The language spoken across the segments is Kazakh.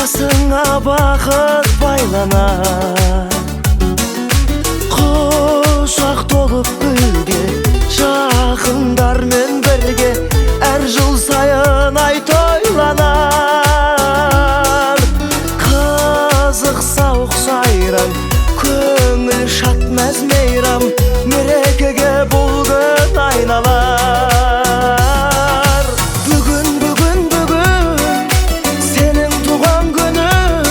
басыңа бақыт байланар, құшақ толып гүлге, жақындармен бірге әр жыл сайын ай тойланар. Қызық сауық сайран, көңіл шат мәз мейрам, мерекеге бұл күн айналар. Бүгін сенің туған күнің,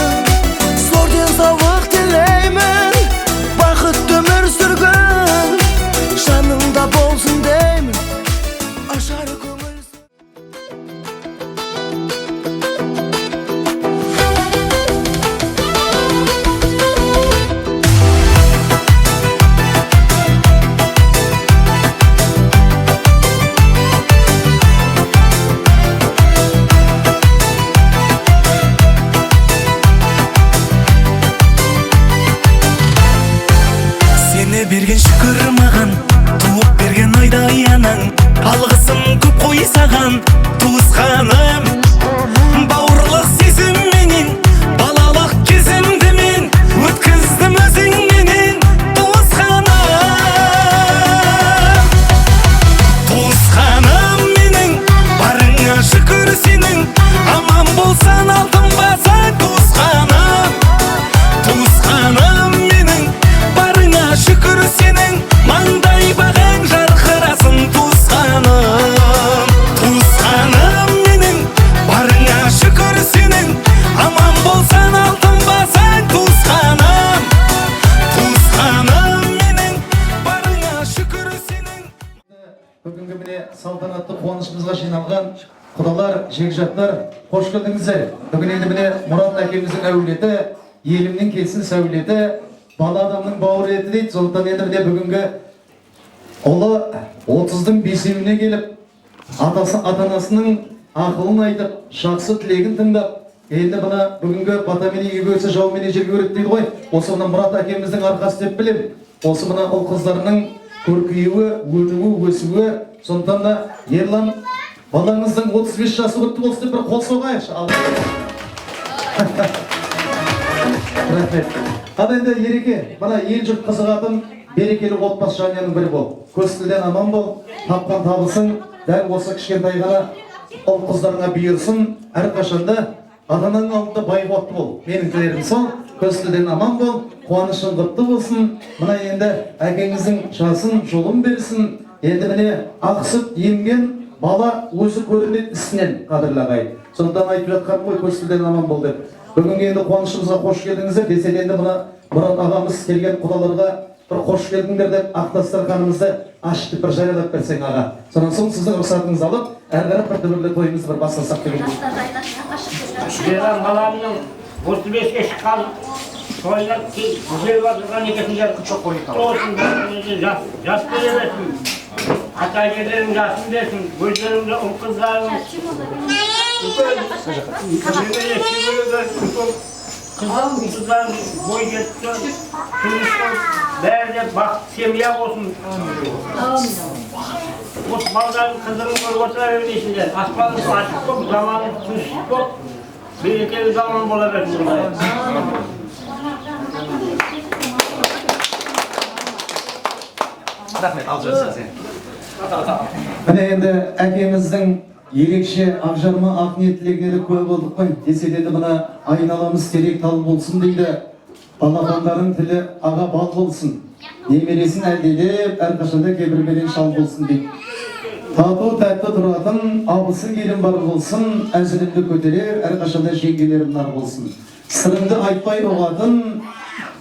зор денсаулық тілеймін, бақытты өмір сүргін, жаныңда болсын деймін, ажар көңіл. Берген шүкір маған, туып берген айдай анаң, алғысым көп қой саған, туысқаным. Бауырлық сезімменен, балалық кезімді мен өткіздім өзіңменен, туысқаным. Туысқаным менің, барыңа шүкір сенің, аман болсан алтын басаң, туысқаным. Туысқаным менің, барыңа шүкір сенің, маңдай бағаң жарқырасын, туысқаным. Туысқаным менің, барыңа шүкір сенің, аман болсан алтын басаң, туысқаным. Туысқаным менің, барыңа шүкір сенің. Бүгінгі міне салтанатты қуанышымызға жиналған құдалар, жекжаттар, қош келдіңіздер. Бүгін енді міне Мұрат әкеміздің әулеті, елімнің келсін сәулеті, бала адамның бауыр еті дейді. Сондықтан енді міне бүгінгі ұлы 30-дың бесеуіне келіп, ата-анасының ақылын айтып, жақсы тілегін тыңдап, енді мына бүгінгі батамен үйге өтсе жауменен жерге өреді дейді ғой. Осы мына Мұрат әкеміздің арқасы деп білем. Осы мына ұл қыздарының көркеюі, өнуі, өсуі. Сондықтан да Ерлан, балаңыздың 35 жасы өтті болсын деп бір қол соғайықшы. Рахмет. Ал енді Ереке, мына ел жұрт қызығатын берекелі отбасы жанұяның бірі бол. Көз тілден аман бол, тапқан табысың дәл осы кішкентай ғана ұл қыздарыңа бұйырсын. Әрқашанда ата-ананың алдында бай-қуатты бол. Менің тілерім сол. Көз тілден аман бол, қуанышың құтты болсын. Мына енді әкеңіздің жасын, жолын берсін. Енді міне ақсып емген бала өзі көрінеді ісінен, қадірлі ағайын. Сондықтан айтып жатқаным ғой, көз тілден аман бол деп. Бүгінгі енді қуанышымызға қош келдіңіздер. Десе енді мына Мұрат ағамыз келген құдаларға бір қош келдіңдер деп ақтастырғанымызды ашып бір жариялап берсең аға. Сонан соң сіздің рұқсатыңызды алып, әрі қарап бір дүбірлі тойымызды бір бастасақ деген. Жиған баламның 35-ке шыққан тойына күзеліп отырған екесінде құттық қойып. Жас бере берсін. Ата-әкелерің жасын берсін. Өздеріңді ұл қыздарың. Қыздарың бой кетті. Тұрмыстың бәрі де бақытты семья болсын. Осы балдардың қызырын көріп отыра бермейсіңдер. Аспанның ашық көп, заманның түншік көп. Берекелі заман бола берсін. Рахмет, ал жүрсің сен. Міне енді әкеміздің ерекше ақжарма ақ ниеттілігіне де куә болдық қой. Десе де мына айналамыз терек тал болсын дейді. Балапандардың тілі аға бал болсын. Немересін әлделеп, әрқашанда кебірбеден шал болсын дейді. Тату тәтті тұратын, абысын келін бар болсын, әзілімді көтерер, әрқашанда жеңгелерім нар болсын. Сырыңды айтпай оғатын,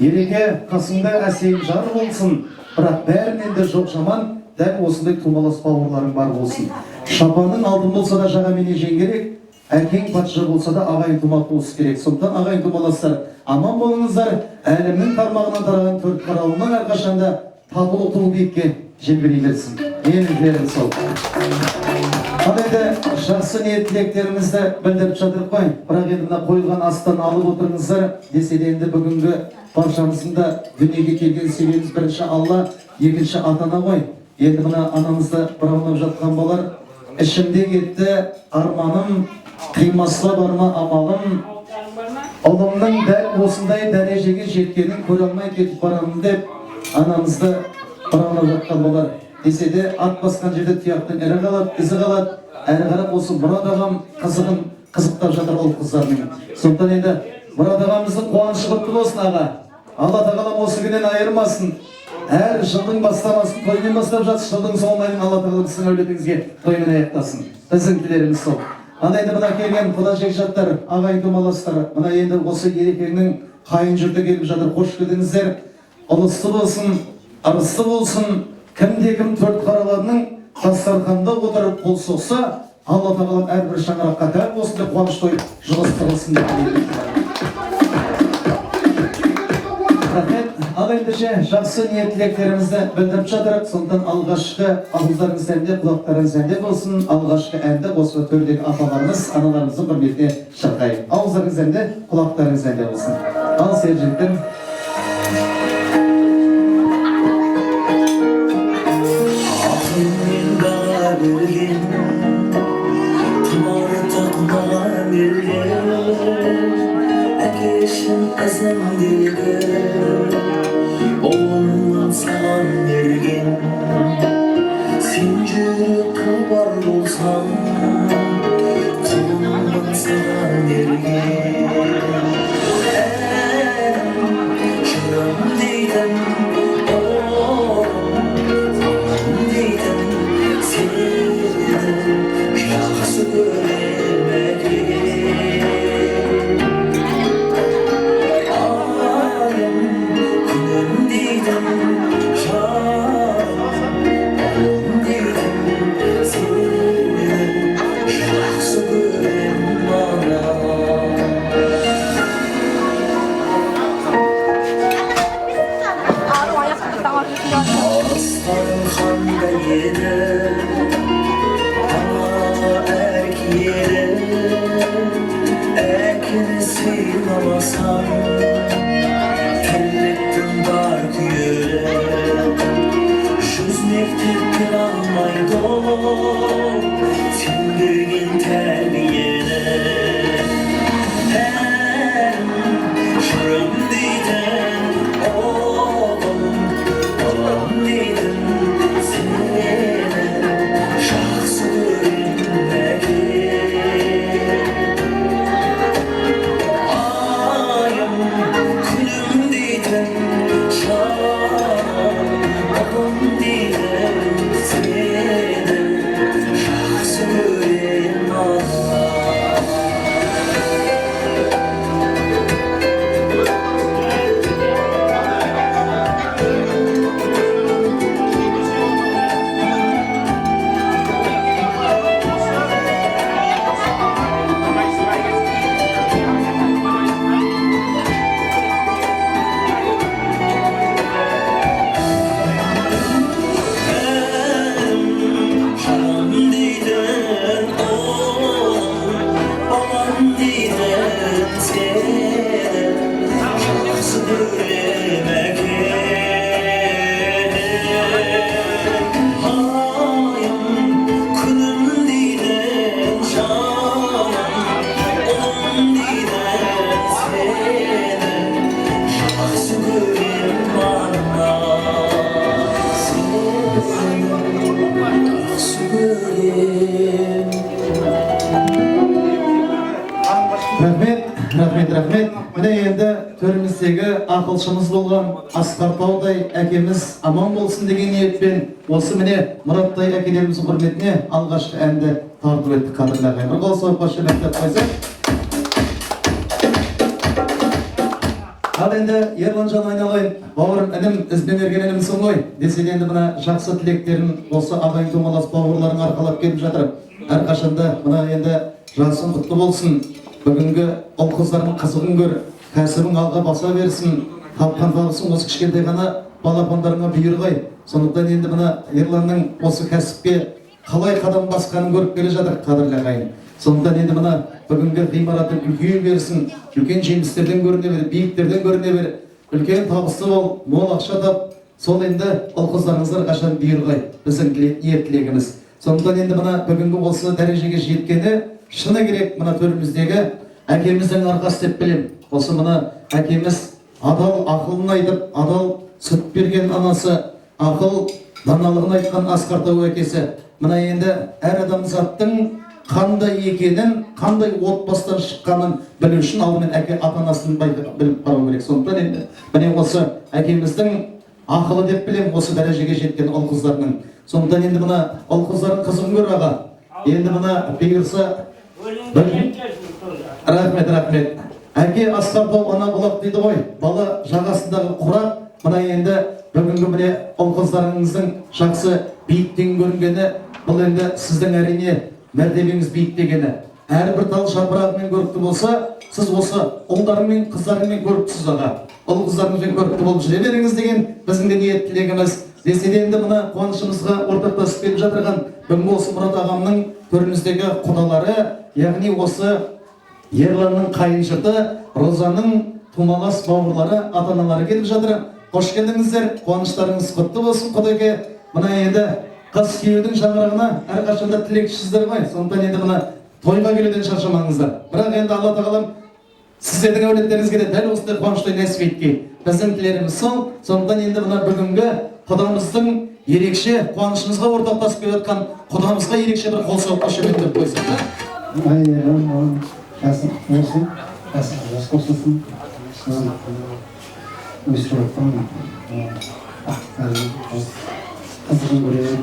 Ереке қасыңда әсем жар болсын. Бірақ бәрінен де жоқ жаман, дәл осындай тумалас бауырларың бар болсын. Шапаның алдын болса да жаға мене жеңгерек, әкең патша болса да ағайын тумақ болсы керек. Сондықтан ағайын тумаластар, аман болыңыздар. Әлемнің тармағынан тараған төрт қарауынан әрқашанда татулы тұл биікке желбірей берсін. Менің тілерім сол. Қадайды жақсы ниет тілектерімізді білдіріп жатырық қой. Бірақ енді мына қойылған астан алып отырыңыздар. Десе де енді бүгінгі баршамыздың да дүниеге келген себебіміз бірінші Алла, екінші ата-ана ғой. Енді мына анамызды бұраунап жатқан балар, ішімде кетті арманым, қимасла бар ма амалым, Ұлымның дәл осындай дәрежеге жеткенін көре алмай кетіп барамын деп анамызды ұралап жатқан болар. Десе де ат басқан жерде тұяқтың ірі қалады, ізі қалады. Әрі қарап осы Мұрат ағам қызығын қызықтап жатыр ол қыздарының. Сондықтан енді Мұрат ағамыздың қуанышы құтты болсын аға. Алла тағала осы күннен айырмасын. Әр жылдың бастамасын тоймен бастап жатыр, жылдың соңынан Алла тағала сіздің әулетіңізге тоймен аяқтасын. Біздің тілеріміз сол. Ана енді мына келген құда жекжаттар, ағайын тумаластар, мына енді осы ерекеңнің қайын жұрты келіп жатыр. Қош келдіңіздер. Ұлысты болсын, арысты болсын, кім төрт қараларының дастарханда отырып қол соқса, Алла тағала әрбір шаңыраққа дәл осындай қуаныш тойып жылыстырылсын деп тілеймін. Рахмет. Ал ендеше жақсы ниет тілектерімізді білдіріп жатырық. Сондықтан алғашқы ауыздарыңыз сәнде, құлақтарыңыз сәнде болсын. Алғашқы әнді осы төрдегі апаларымыз, аналарымыздың құрметіне шырқайық. Ауыздарыңыз сәнде, құлақтарыңыз сәнде болсын. Ал сержеттің Oğlum sağan vergen Sen жүректі бар болсам Kulumdan sağan vergen Şuram deydim Oğlum deydim Seni жақсы göremedim Aslanım xanda yedi Ana erk yeri Erkini sıymamasam Kellettim dar kuyere Жүзмектеп кір алмайды Сен берген тәрбиені Жүрем дейтін Балам дейтін Сені жақсы көрем Айым, күнім дейтін Балам дейтін Сені жақсы көрем Рахмет. Міне енді төріміздегі ақылшымыз болған Асқар Таудай әкеміз аман болсын деген ниетпен осы міне Мұраттай әкелеріміздің құрметіне алғашқы әнді тарту еттік қадірлі ағайын. Бір қол соғып қошеметтеп қойсақ. Ал енді Ерланжан айналайын, бауырым інім, ізбен ерген інімсің ғой. Десе енді мына жақсы тілектерін осы ағайын тумалас бауырларың арқалап келіп жатыр. Әрқашанда мына енді жасың құтты болсын. Бүгінгі ұл қыздарының қызығын көр, кәсібің алға баса берсін, тапқан табысың осы кішкентай ғана балапандарыңа бұйырғай. Сондықтан енді мына Ерланның осы кәсіпке қалай қадам басқанын көріп келе жатыр қадірлі ағайын. Сондықтан енді мына бүгінгі ғимараты үлкен берсін, үлкен жемістерден көріне бер, биіктерден көріне бер, үлкен табысты бол, мол ақша тап. Сол енді ұл қыздарыңыздар қашан бұйырғай, біздің ниет тілегіміз. Сондықтан енді мына бүгінгі осы дәрежеге жеткені шыны керек мына төріміздегі әкеміздің арқасы деп білем. Осы мұны әкеміз адал ақылын айтып, адал сүт берген анасы, ақыл даналығын айтқан Асқар Тау әкесі. Мына енді әр адамзаттың қандай екенін, қандай отбасыдан шыққанын білу үшін алдымен әке ата-анасын біліп қарау керек. Сондықтан енді міне осы әкеміздің ақылы деп білем осы дәрежеге жеткен ұл қыздарының. Сондықтан енді мына ұл қыздардың қызығын көр аға. Енді мына бұйырса рахмет. Әке Асқар Тау ана бұлақ дейді ғой. Бала жағасындағы құрақ. Мына енді бүгінгі міне ұл қыздарыңыздың жақсы биіктен көрінгені, бұл енді сіздің әрине мәртебеңіз биіктегені. Әрбір тал жапырағымен көрікті болса, сіз осы ұлдарымен, қыздарымен көріктісіз аға. Ұл қыздарыңызбен көрікті болып жүре беріңіз деген біздің де ниет тілегіміз. Десе де енді мына қуанышымызға ортақтасып келіп жатырған бүгінгі осы Мұрат ағамның төріміздегі құдалары, яғни осы Ерланның қайынжұрты, Розаның тумалас бауырлары, ата-аналары келіп жатыр. Қош келдіңіздер, қуаныштарыңыз құтты болсын. Құдайға мына енді қыз күйеудің шаңырағына әрқашанда тілекшісіздер ғой. Сондықтан енді мына тойға келуден шаршамаңыздар. Бірақ енді Алла тағалам сіздердің әулеттеріңізге де дәл осындай қуанышты нәсіп еткен. Біздің тілеріміз сол. Сондықтан енді мына бүгінгі құдамыздың ерекше қуанышымызға ортақтасып келіп жатқан құдамызға ерекше бір қол соғып қошеметтеп қойсақ. Қызығын көрейін.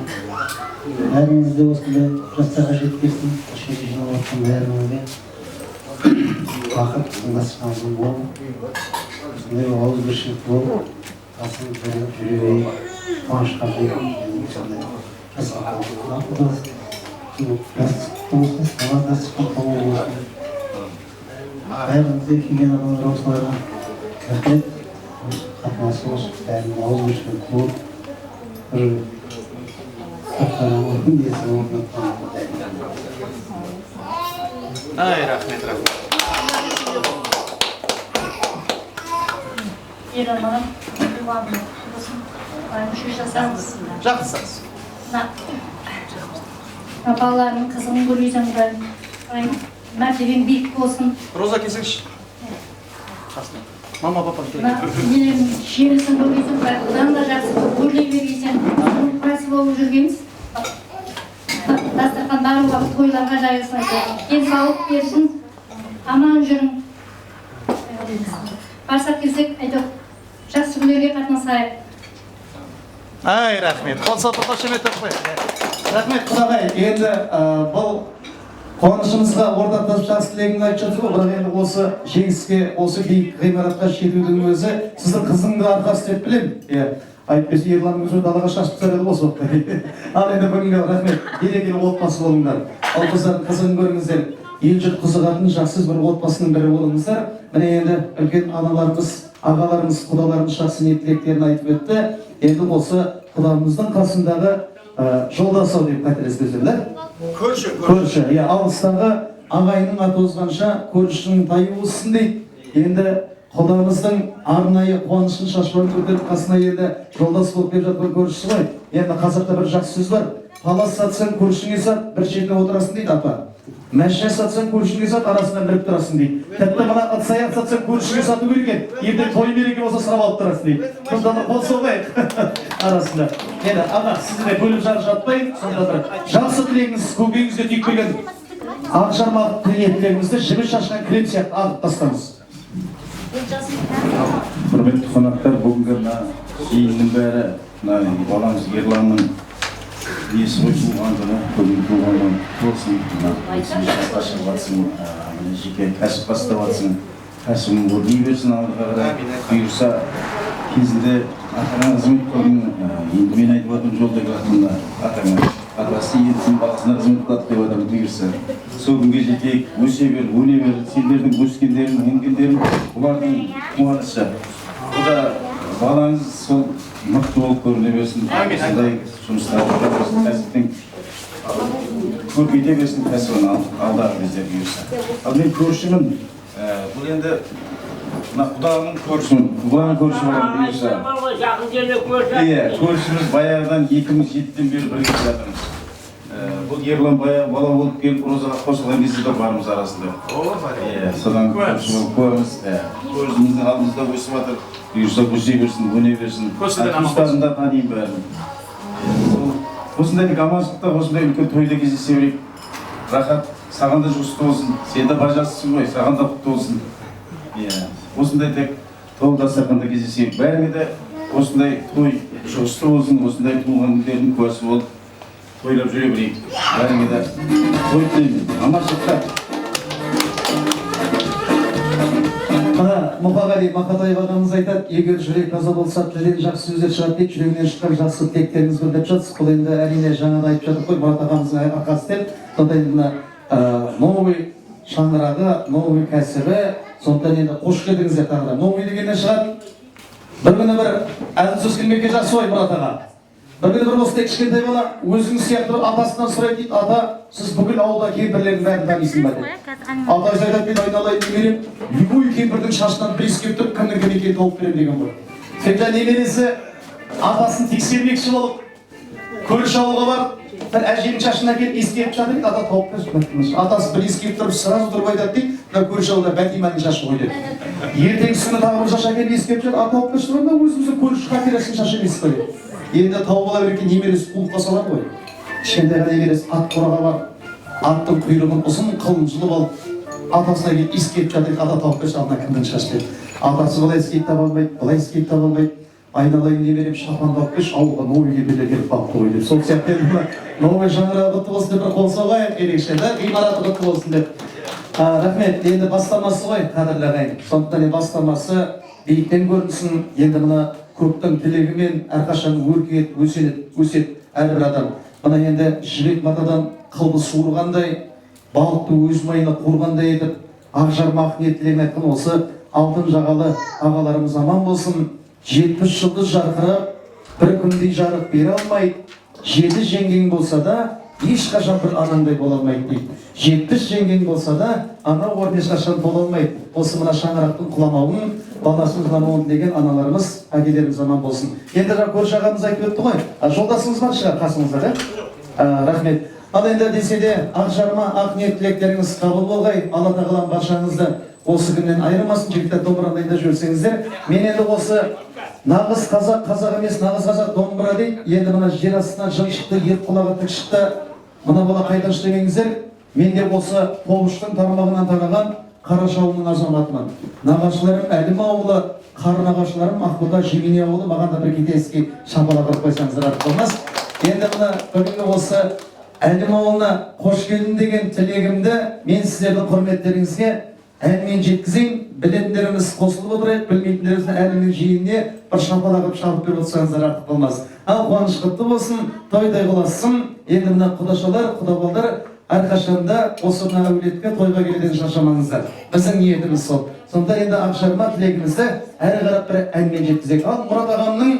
Бәріңізде осындай жастарға жеткесін, кешегі жинап отқан бәріңізге бақыт, тыңдасқаныңыз бол, осындай ауызбіршілік бол, басын көріп жүре қуанышқа беріп, сондай бәріңізде келген адамдар осыларға рахмет, қатынасы осы бәрінің ауызбіршілік болып, Ай, рахмет. Ерлан, Жақсысыз. Балаларының қызығын көрейсің, мәртебең биік болсын. Роза келсеңші. Мама, папа келеді. Нелердің шерісін көрейсің, бұдан да жақсы өрлей берейсің. Қайсы болып жүргеніз. Дастархан барлығы тойларға жайылсын. Денсаулық берсін, аман жүрің. Барсақ келсек, айтып, жақсы күндерге қатынасайық. Ай, рахмет. Қонсаты қошемет өтпей. Рахмет құдағай. Енді бұл қуанышымызға ортақтасып жақсы тілегімді айтып жатыр ғой. Бірақ енді осы жеңіске, осы биік ғимаратқа жетудің өзі сіздің қызыңның арқасы деп білемін. Айтпесе Ерланның өзі далаға шашып тастар еді осы уақытта. Ал енді бүгінгі рахмет, берекелі отбасы болыңдар. Ұл қыздардың қызығын көріңіздер. Ел-жұрт қызығатын жақсы бір отбасының бірі болыңыздар. Міне енді үлкен аналарымыз, ағаларымыз, құдаларымыз жақсы ниет тілектерін айтып өтті. Енді осы құдамыздың қасындағы жолдасы деп қателеспесеңдер. Көрші. Алыстағы ағайынның аты озғанша көршінің тайы болсын дейді. Енді құдамыздың арнайы қуанышын шашбарын көтеріп қасына енді жолдас болып келіп жатқан көршісі ғой. Енді қазақта бір жақсы сөз бар. Палас сатсаң көршіңе сат, бір шетіне отырасың дейді апа. Мәшіне сатсаң көршіңе сат, арасында біріп тұрасың дейді. Тіпті мына ыдыс-аяқ сатсаң көршіңе сату керек екен. Ертең той мереке болса сұрап алып тұрасың дейді. Сонда қол соғайық арасында. Енді аға, сізді де бөліп жарып жатпай, сонда бір жақсы тілегіңіз көкейіңізге түйіп келген ақжарма тілегіңізді жібі шашқан кілем сияқты ағып тастаңыз. Құрметті қонақтар, бүгінгі жиынның бәрі баламыз Ерланның есі ғой туған күні, бүгін туған күні болсын, жасқа шығып жатсың, жеке кәсіп бастап жатсың, кәсібін өрлей берсін, алға қарай бұйырса кезінде атаңа қызмет қылдың, енді мен айтып отырмын жолда келатырмын, атаңа атасы енді баласына қызмет қылады деп отырмын, бұйырса сол күнге жетейік, өсе бер, өне бер, сендердің өскендерің, өнгендерің, бұлардың қуанышы. Бұл да балаңыз сол мықты болып көріне берсін, осындай жұмыстарды кәсіптің көркейте берсін, кәсібін алдағы кезде бұйырса. Ал мен көршімін, бұл енді құдағының көршімін, құдағының көрші болған бұйырса. Көршіміз баяғыдан 2007-ден бері бірге жатырмыз. бұл ерлан бала болып келіп прозаға қосылған кезде де барымыз арасында. Содан көреміз. Өзіміздің алдымызда өсіп жатыр. Бұйырса өсе берсін, өне берсін. Туыстарын да танимын бәрін. Осындай аманшылықта, осындай үлкен тойда кездесе берейік. Рахат, саған да жұғысты болсын. Сен де бажасысың ғой, саған да құтты болсын. Осындай тек той дастарханда кездесейік. Бәріңе де осындай той жұғысты болсын, осындай туылған күндердің куәсі болып тойлап жүре берейік. Бәріңе де той тілеймін. Аманшылықта. Мына Мұқағали Мақатаев ағамыз айтады, егер жүрек таза болса, тілден жақсы сөздер шығады деп, жүрегінен шыққан жақсы тілектеріңіз білдіріп жатсыз. Бұл енді әрине жаңада айтып жатыр ғой, Мұрат ағамыздың арқасы деп. Сондықтан енді новый шаңырағы, новый кәсібі, сондықтан енді қош келдіңіздер тағы да. Новый дегеннен шығады. Бір күні бір әзіл сөз келмекке жақсы ғой Мұрат аға. Бір күні бір осындай кішкентай бала өзіңіз сияқты атасынан сұрайды дейді, ата, сіз бүкіл ауылда кемпірлердің бәрін танисың ба дейді. Атасы айтады, мен айналайын немерем, любой кемпірдің шашынан бір иіскеп тұрып, кімнің кім екенін тауып беремін деген ғой. Сөйтіп немересі атасын тексермекші болып, көрші ауылға барып, бір әженің шашына келіп иіскеп жатыр дейді, ата тауып берші. Атасы бір иіскеп тұрып, сразу тұрып айтады дейді, мына көрші ауылда Бәтиманың шашы ғой дейді. Ертеңгісі тағы бір шаш әкеліп иіскеп жатыр, ата тауып берші, мына өзіміздің көрші Қатирашының шашы емес қой дейді. Енді тауып ала берген немересі қулыққа салады ғой. Кішкентай немересі ат қораға барып, аттың құйрығын ұзын қылын жұлып алып, атасына келіп иіскеп жатыр, ата тауып берші, ана кімнің шашы дейді. Атасы былай иіскеп таба алмайды, былай иіскеп таба алмайды. Айналайын немерем, шапан тауып берші, ауылға новый кемпірлер келіп бақты ғой деп. Сол сияқты енді новый жаңғырығы құтты болсын деп бір қол соғайық ерекше, ғимараты құтты болсын деп. Рахмет, енді бастамасы ғой, қадірлі ағайын. Сондықтан бастамасы биіктен көрінсін, енді мына көптің тілегімен әрқашан өркейет, өсет әрбір адам. Мына енді жібек матадан қылбы суырғандай, балықты өз майына қорғандай етіп, ақжарма ақниет тілегін айтқан осы алтын жағалы ағаларымыз аман болсын. 70 жұлдыз жарқырап, бір күндей жарық бере алмайды. 7 жеңгең болса да, ешқашан бір анаңдай бола алмайды дейді. 70 жеңгең болса да, ана орын ешқашан бола алмайды. Осы мына шаңырақтың құламауын баласын ғана деген аналарымыз, әкелеріміз аман болсын. Енді көрші ағамыз айтып өтті ғой, жолдасыңыз бар шығар қасыңызда, рахмет. Ал енді десе де, ақжарма ақниет тілектеріңіз қабыл болғай, Алла тағалам баршаңызды осы күннен айырмасын, жігіттер домбырандайда жүрсеңіздер. Мен енді осы нағыз қазақ емес, нағыз қазақ домбыра дейді. Енді мына жер астынан жын шықты, ет құлағы тік шықты. Мына бала қайдан шықты демеңіздер. Мен де осы Қобыштың тармағынан тараған Қараша ауылының азаматымын. Нағашыларым Әлім ауылы, қарнағашыларым Ақбота Жеміне ауылы, маған да бір кетеске шапалақ ұрып қойсаңыздар артық болмас. Енді мына бүгінгі осы Әлім ауылына қош келдің деген тілегімді мен сіздердің құрметтеріңізге әнмен жеткізейін. Білетіндеріміз қосылып отырайық, білмейтіндеріміздің әлінің жиыніне бір шапалақ ұрып шабып беріп отырсаңыздар артық болмас. Ал қуаныш құтты болсын, тойдай құласын. Енді мына құдашалар, құдабалдар әрқашанда осы мына әулетке тойға келуден шаршамаңыздар. Біздің ниетіміз сол. Сонда енді ақжарма тілегімізді әрі қарап бір әнмен жеткізейік. Ал Мұрат ағамның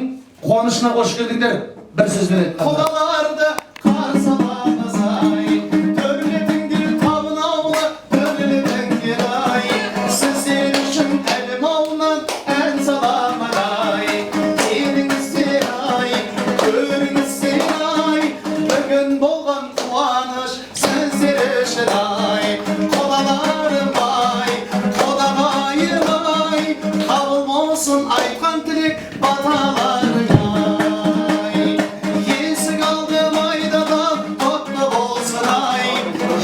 қуанышына қош келдіңдер. Бір сөзбен айтқанда. Құдаларды қарсы аламыз ай, төрлетіңдер табын ауылы, төрлетіңдер ай. Сіздер үшін Әлім ауылынан ән саламын ай. Келіңіздер ай, көріңіздер ай, бүгін болған қуаныш сіздер үшін ай. Құдаларым ай, құдағайым ай, қабыл болсын айтқан тілек баталарың ай. Есік алды майдадан құтты болсын ай.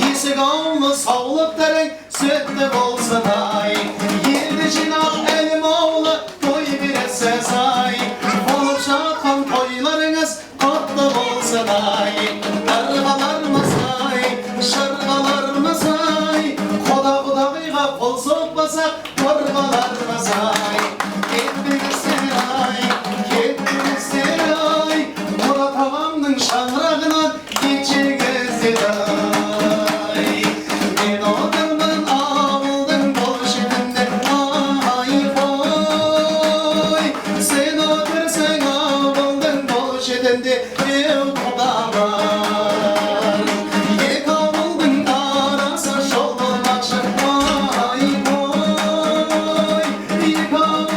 Есік аулы саулықтарың сөтті болсын ай. Елді жинап Әлім ауылы той бересіз ай. Болып жатқан тойларыңыз құтты болсын ай. Ырғаларымыз ай, шырғаларымыз ай. Құдағыға қол соқпасақ ырғаларымыз ай. Кетпеңіздер ай, кетпеңіздер ай. Мұрат ағамның шаңырағынан кетшеңіздер ай. Мен отырмын ауылдың бұл шетінде ай қой. Сен отырсың ауылдың бұл шетінде еу құдалар. Екі ауылдың арасы жол болмақшы ай қой. Екі ауылдың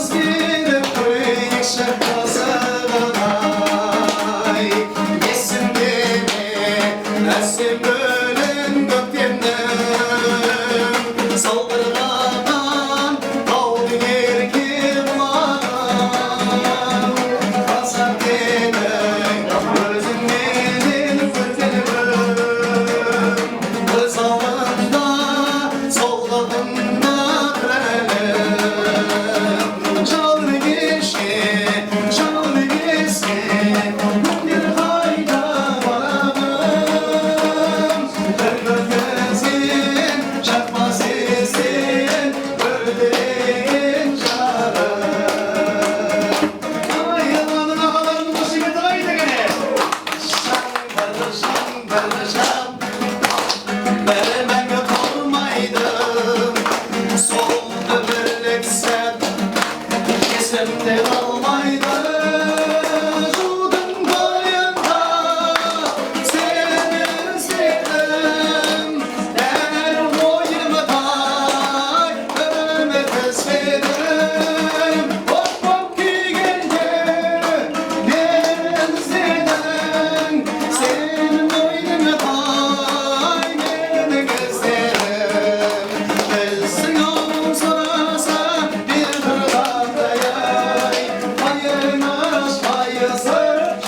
özgürüm koynikşe kazanay Esimde mi, esim gölün göktemdim Saldırmadan kaldı yerkim ağam Kazak demek özümden fırtınım Göz alında, sollarında kırarım Canlı geçti, canlı geçti Bir hayda varamım Bir gözün, çakma sesin Öldürün canım Ay yalanın ağlarının başı gıdaydı gene Şan barışam Veremem yok olmaydım Solda birleksem Kesimde olmaydı Judun boyunda Seni özledim Der boyuma day Ömür kesmedim Bok bok giyince Beni özledim Senin boynuna day Beni gözlerim Bilsin oğlum sorarsa Bir hırlandayay Hayırmış hayırsı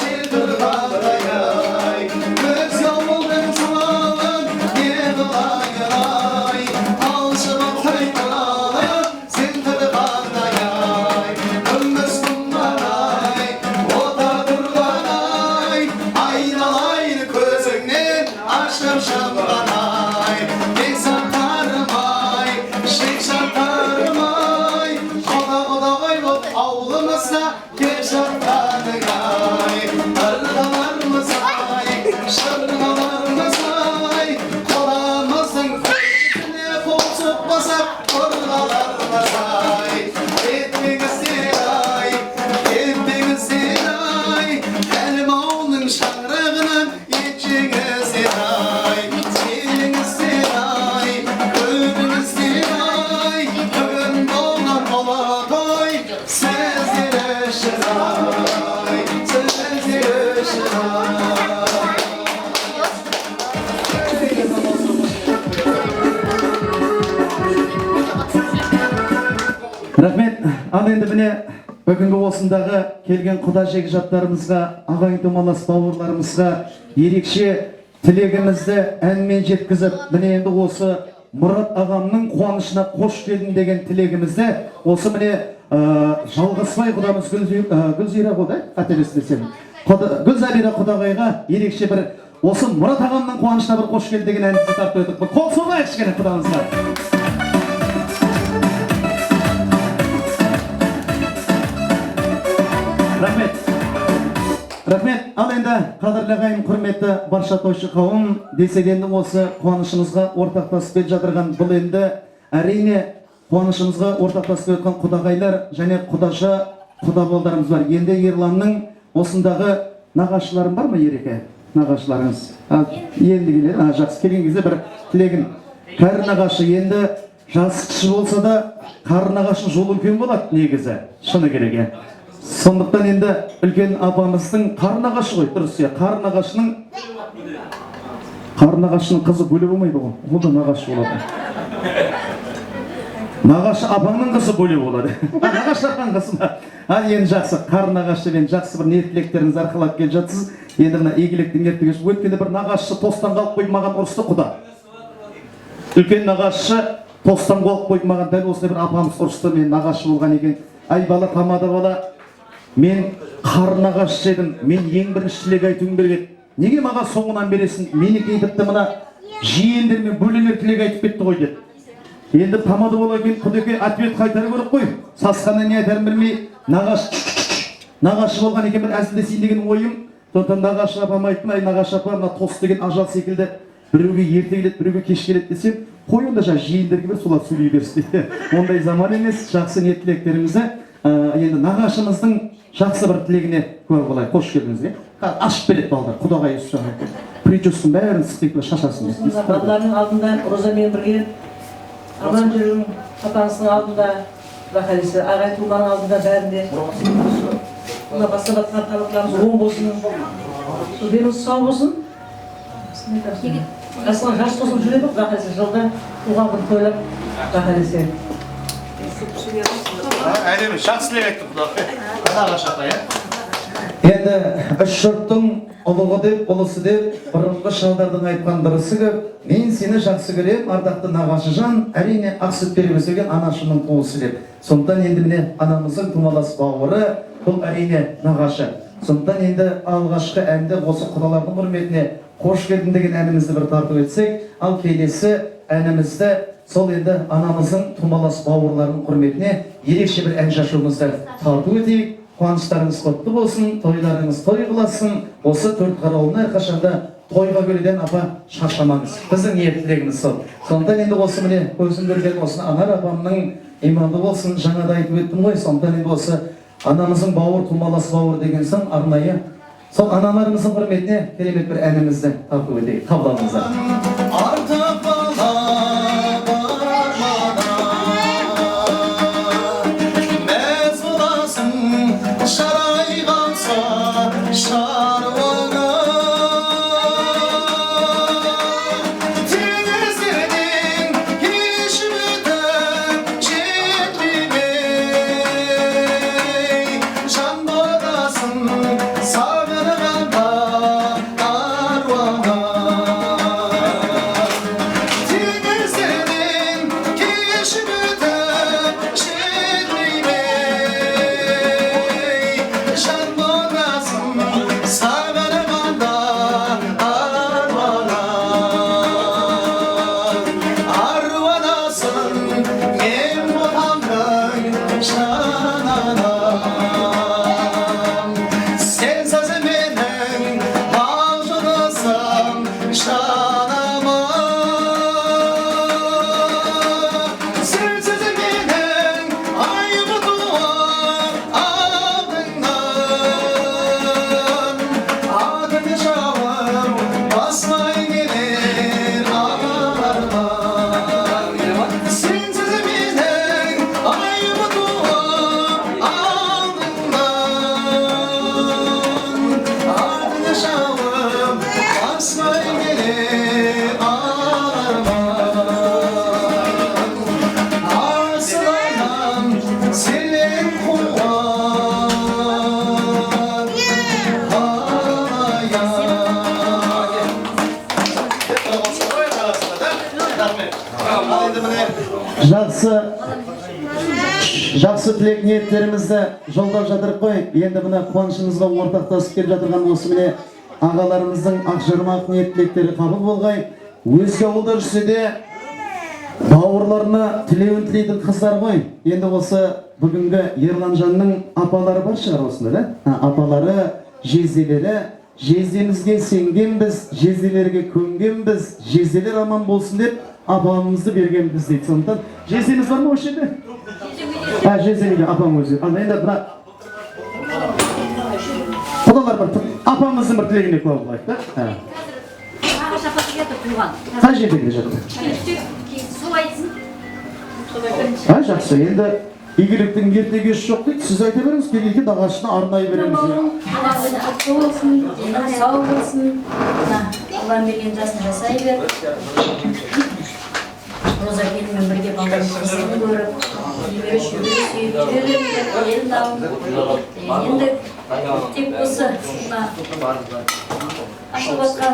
Bir hırlandayay Göz yolun sağın Bir hırlandayay Alçılık haytalı Sen hırlandayay Ömüz kumlanay O da durlanay Aynalayın közünden Aşkım şamlanay Ben saklarmay Şey saklarmay Oda kaybol Avlımızda Gel saklanay Arıdalarımız ay Şırdalarımız ay Kolamızın Fırçısına kol sıkmasak Ordalarımız ay Etmeniz ay Etmeniz ay Elim oğlun şarrağının İçiniz ay İçiniz ay Ömrünüz ay Bugün dolan ola koy Sezdir ışınay Sezdir ışınay Рахмет. Ал енді міне бүгінгі осындағы келген құда жекжаттарымызға, ағайын тумалас бауырларымызға ерекше тілегімізді әнмен жеткізіп, міне енді осы Мұрат ағамның қуанышына қош келдің деген тілегімізді осы міне жалғасбай құдамыз Гүлзира ғой, қателеспесем. Гүлзира құдағайға ерекше бір осы Мұрат ағамның қуанышына бір қош келді деген әнді тартып өттік. Қол соғайық кішкене құдамызға. Рахмет. Рахмет. Ал енді қадірлі ағайын, құрметті барша тойшы қауым, десек енді осы қуанышымызға ортақтасып келе жатырған бұл енді әрине қуанышымызға ортақтасып өткен құдағайлар және құдаша құдаболдарымыз бар. Енді Ерланның осындағы нағашыларың бар ма, Ереке? Нағашыларыңыз. Енді келеді. Жақсы, келген кезде бір тілегін. Кәрі нағашы енді жасы кіші болса да, қары нағашының жолы үлкен болады негізі. Шыны керек. Сондықтан енді үлкен апамыздың қары нағашы ғой, дұрыс иә. Қары нағашының қызы бөле болмайды ғой. Ол да нағашы болады. Нағашы апаңның қызы бөле болады. Нағашылардан қызы ма? Енді жақсы, қары нағашымен жақсы бір ниеттіліктеріңіз арқалап келе жатсыз. Енді мына игіліктің ертегісі өткенде бір нағашы тостан қалып қоймаған ұрысты құда. Үлкен нағашы тостан қалып қоймаған, дәл осындай бір апамыз ұрысты, мен нағашы болған екен. Ай бала, тамада бала, мен қары нағашы едім, мен ең бірінші тілек айтуым керек еді. Неге маған соңынан бересің? Мені кейтіпті мына жиендер мен бөлелер тілек айтып кетті ғой деді. Енді тамада бала екен, құдеке ответ қайтару керек қой. Сасқанда не айтарын білмей, нағашы болған екен, бір әзілдесейін деген ойым. Сондықтан нағашы апам айттым, ай нағашы апа, мына тост деген ажал секілді біреуге ерте келеді, біреуге кеш келеді десем, қой онда жаңа жиендерге бір солар сөйлей берсін дейді. Ондай заман емес, жақсы ниет тілектеріңізді енді нағашымыздың жақсы бір тілегіне куә болайық. Қош келдіңіз. Ашып береді балдар, құдағай үсті. Прическасын бәрін сықпейіп шашасын. Балалардың алдында розамен бірге аман жүрің, атасының алдында Рахалisi, ағай туған алдында бәрінде. Мына бастап жатқан талаптарымыз оң болсын. Деніңіз сау болсын. Асылан жас болсын жүреді, Рахалisi жылда туған күн тойлап, Рахалisi. Әдемі, жақсы тілек айтты Құдай. Құдаға шақта, е? Енді үш жұрттың ұлығы деп, ұлысы деп, бұрынғы шалдардың айтқан дұрысы көп. Мен сені жақсы көрем, ардақты нағашы жан, әрине ақ сүт беріп өсірген анашымның туысы деп. Сондықтан енді міне анамыздың тумалас бауыры, бұл әрине нағашы. Сондықтан енді алғашқы әнді осы құдалардың құрметіне қош келдің деген әнімізді бір тартып өтсек, ал келесі әнімізді сол енді анамыздың тумалас бауырларының құрметіне ерекше бір ән шашуымызды тартып өтейік. Қуаныштарыңыз құтты болсын, тойларыңыз той қыласын. Осы төрт қарауылны әрқашанда тойға келуден апа шаршамаңыз. Біздің ниеттілігіміз сол. Сондықтан енді осы міне көзім көрген осы Анар апамның иманды болсын, жаңада айтып өттім ғой. Сондықтан енді осы анамыздың бауыр, тумалас бауыр деген соң арнайы сол аналарымыздың құрметіне керемет бір әнімізді тартып өтейік. Қабыл алыңыздар. Жақсы тілек ниеттерімізді жолдап жатырық қой. Енді мына қуанышымызға ортақтасып келіп жатырған осы міне ағаларымыздың ақжармақ ниет тілектері қабыл болғай. Өзге ауылда жүрсе де бауырларына тілеуін тілейтін қыздар ғой. Енді осы бүгінгі Ерланжанның апалары бар шығар осында, да? Апалары, жезделері, жездемізге сенгенбіз, жезделерге көнгенбіз, жезделер аман болсын деп апамызды бергенбіз дейді. Сондықтан жездеміз бар ма осы жерде? Жездемейді апам өзі. Енді бірақ құдалар бар. Апамыздың бір тілегіне куә болайық, да? Нағашы апасы келді туған. Қай жерде келе жатыр? Сол айтсын. Жақсы, енді игіліктің ертегесі жоқ дейді. Сіз айта беріңіз, келейді нағашына арнайы береміз. Алла құтты болсын, денің сау болсын. Алланың берген жасын жасай бер. Роза келінмен бірге балалардың қызығын көріп, үйбері шөбері сүйіп жүре беріңдер, елін алып. Енді тек осы ашылып жатқан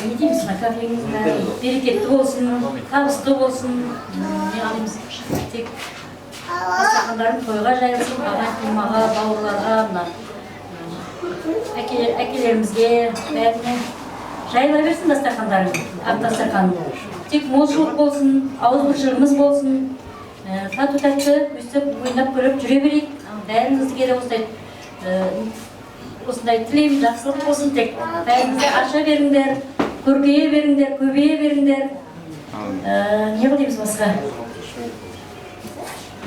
не дейміз, кафеңіз бәрі берекетті болсын, табысты болсын. Не қалаймыз, тек дастархандарың тойға жайылсын, ағай туымаға, бауырларға, әкелерімізге бәріне жайыла берсін дастархандарың, ақ дастархан. Тек молшылық болсын, ауызбіршілігіміз болсын, тату-тәтті өстіп ойнап көріп жүре берейік. Бәріңізге де осындай тілеймін, жақсылық болсын. Тек бәріңізді аша беріңдер, көркейе беріңдер, көбейе беріңдер. Не қылдаймыз басқа?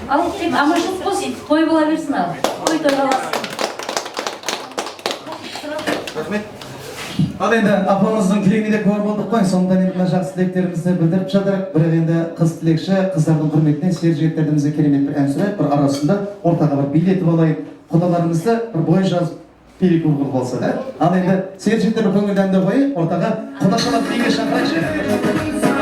Ал тек аманшылық болсын, той бола берсін ал. Той боласын. Рахмет. Al endi apamızın tilegini de koyup olduk koy. Sondan endi mına жақсы тілектерimizni bildirip жатырық. Бірақ енді қыз тілекші, қыздардың құрметіне сержеттерімізге керемет бір ән сұрайық. Бір арасында ортаға бір билетіп алайық. Құдаларымызды бір бой жазып перекур қылып алса да. Ал енді сержеттер бір көңілді әнді қойып, ортаға құда шалап биге шақырайықшы. Sen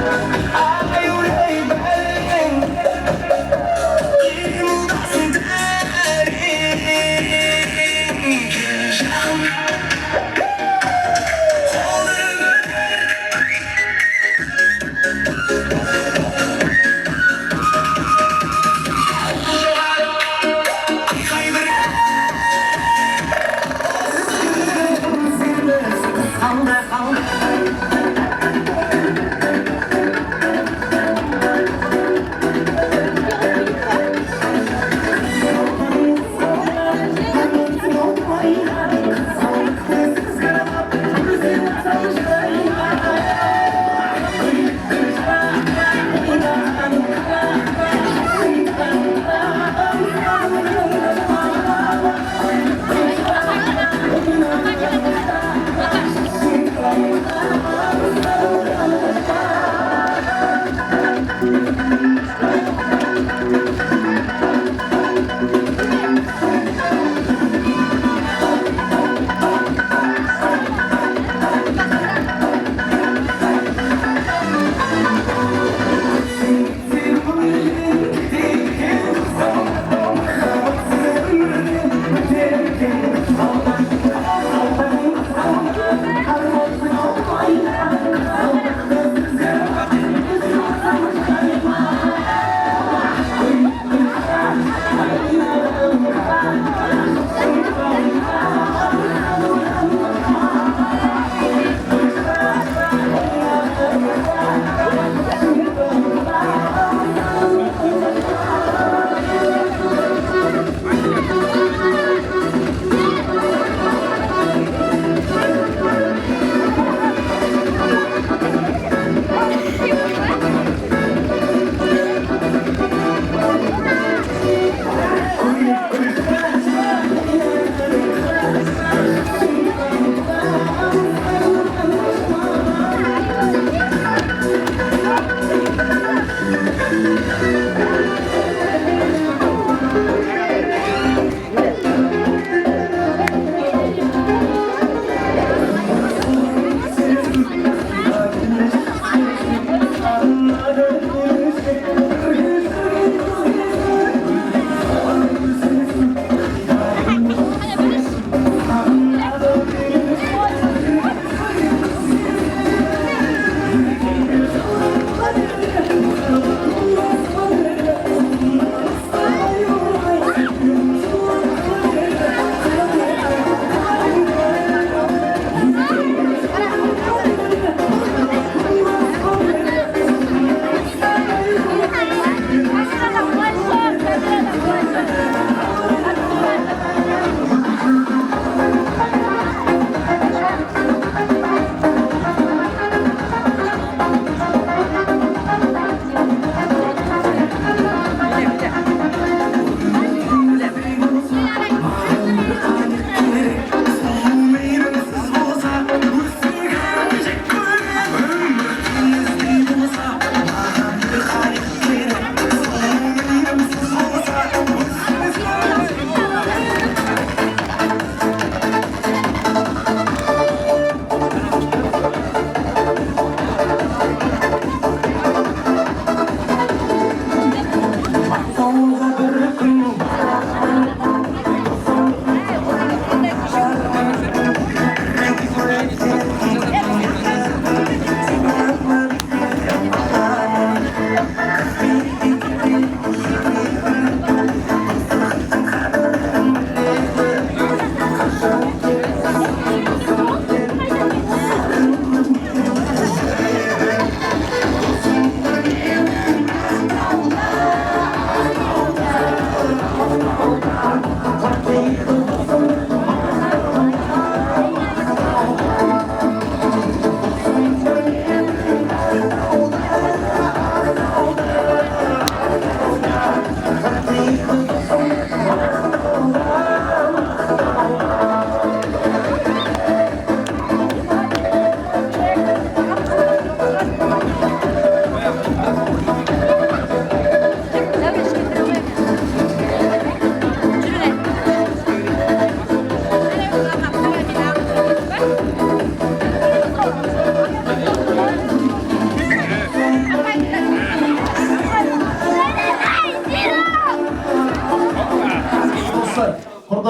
Ay yüreğim benim İmdasın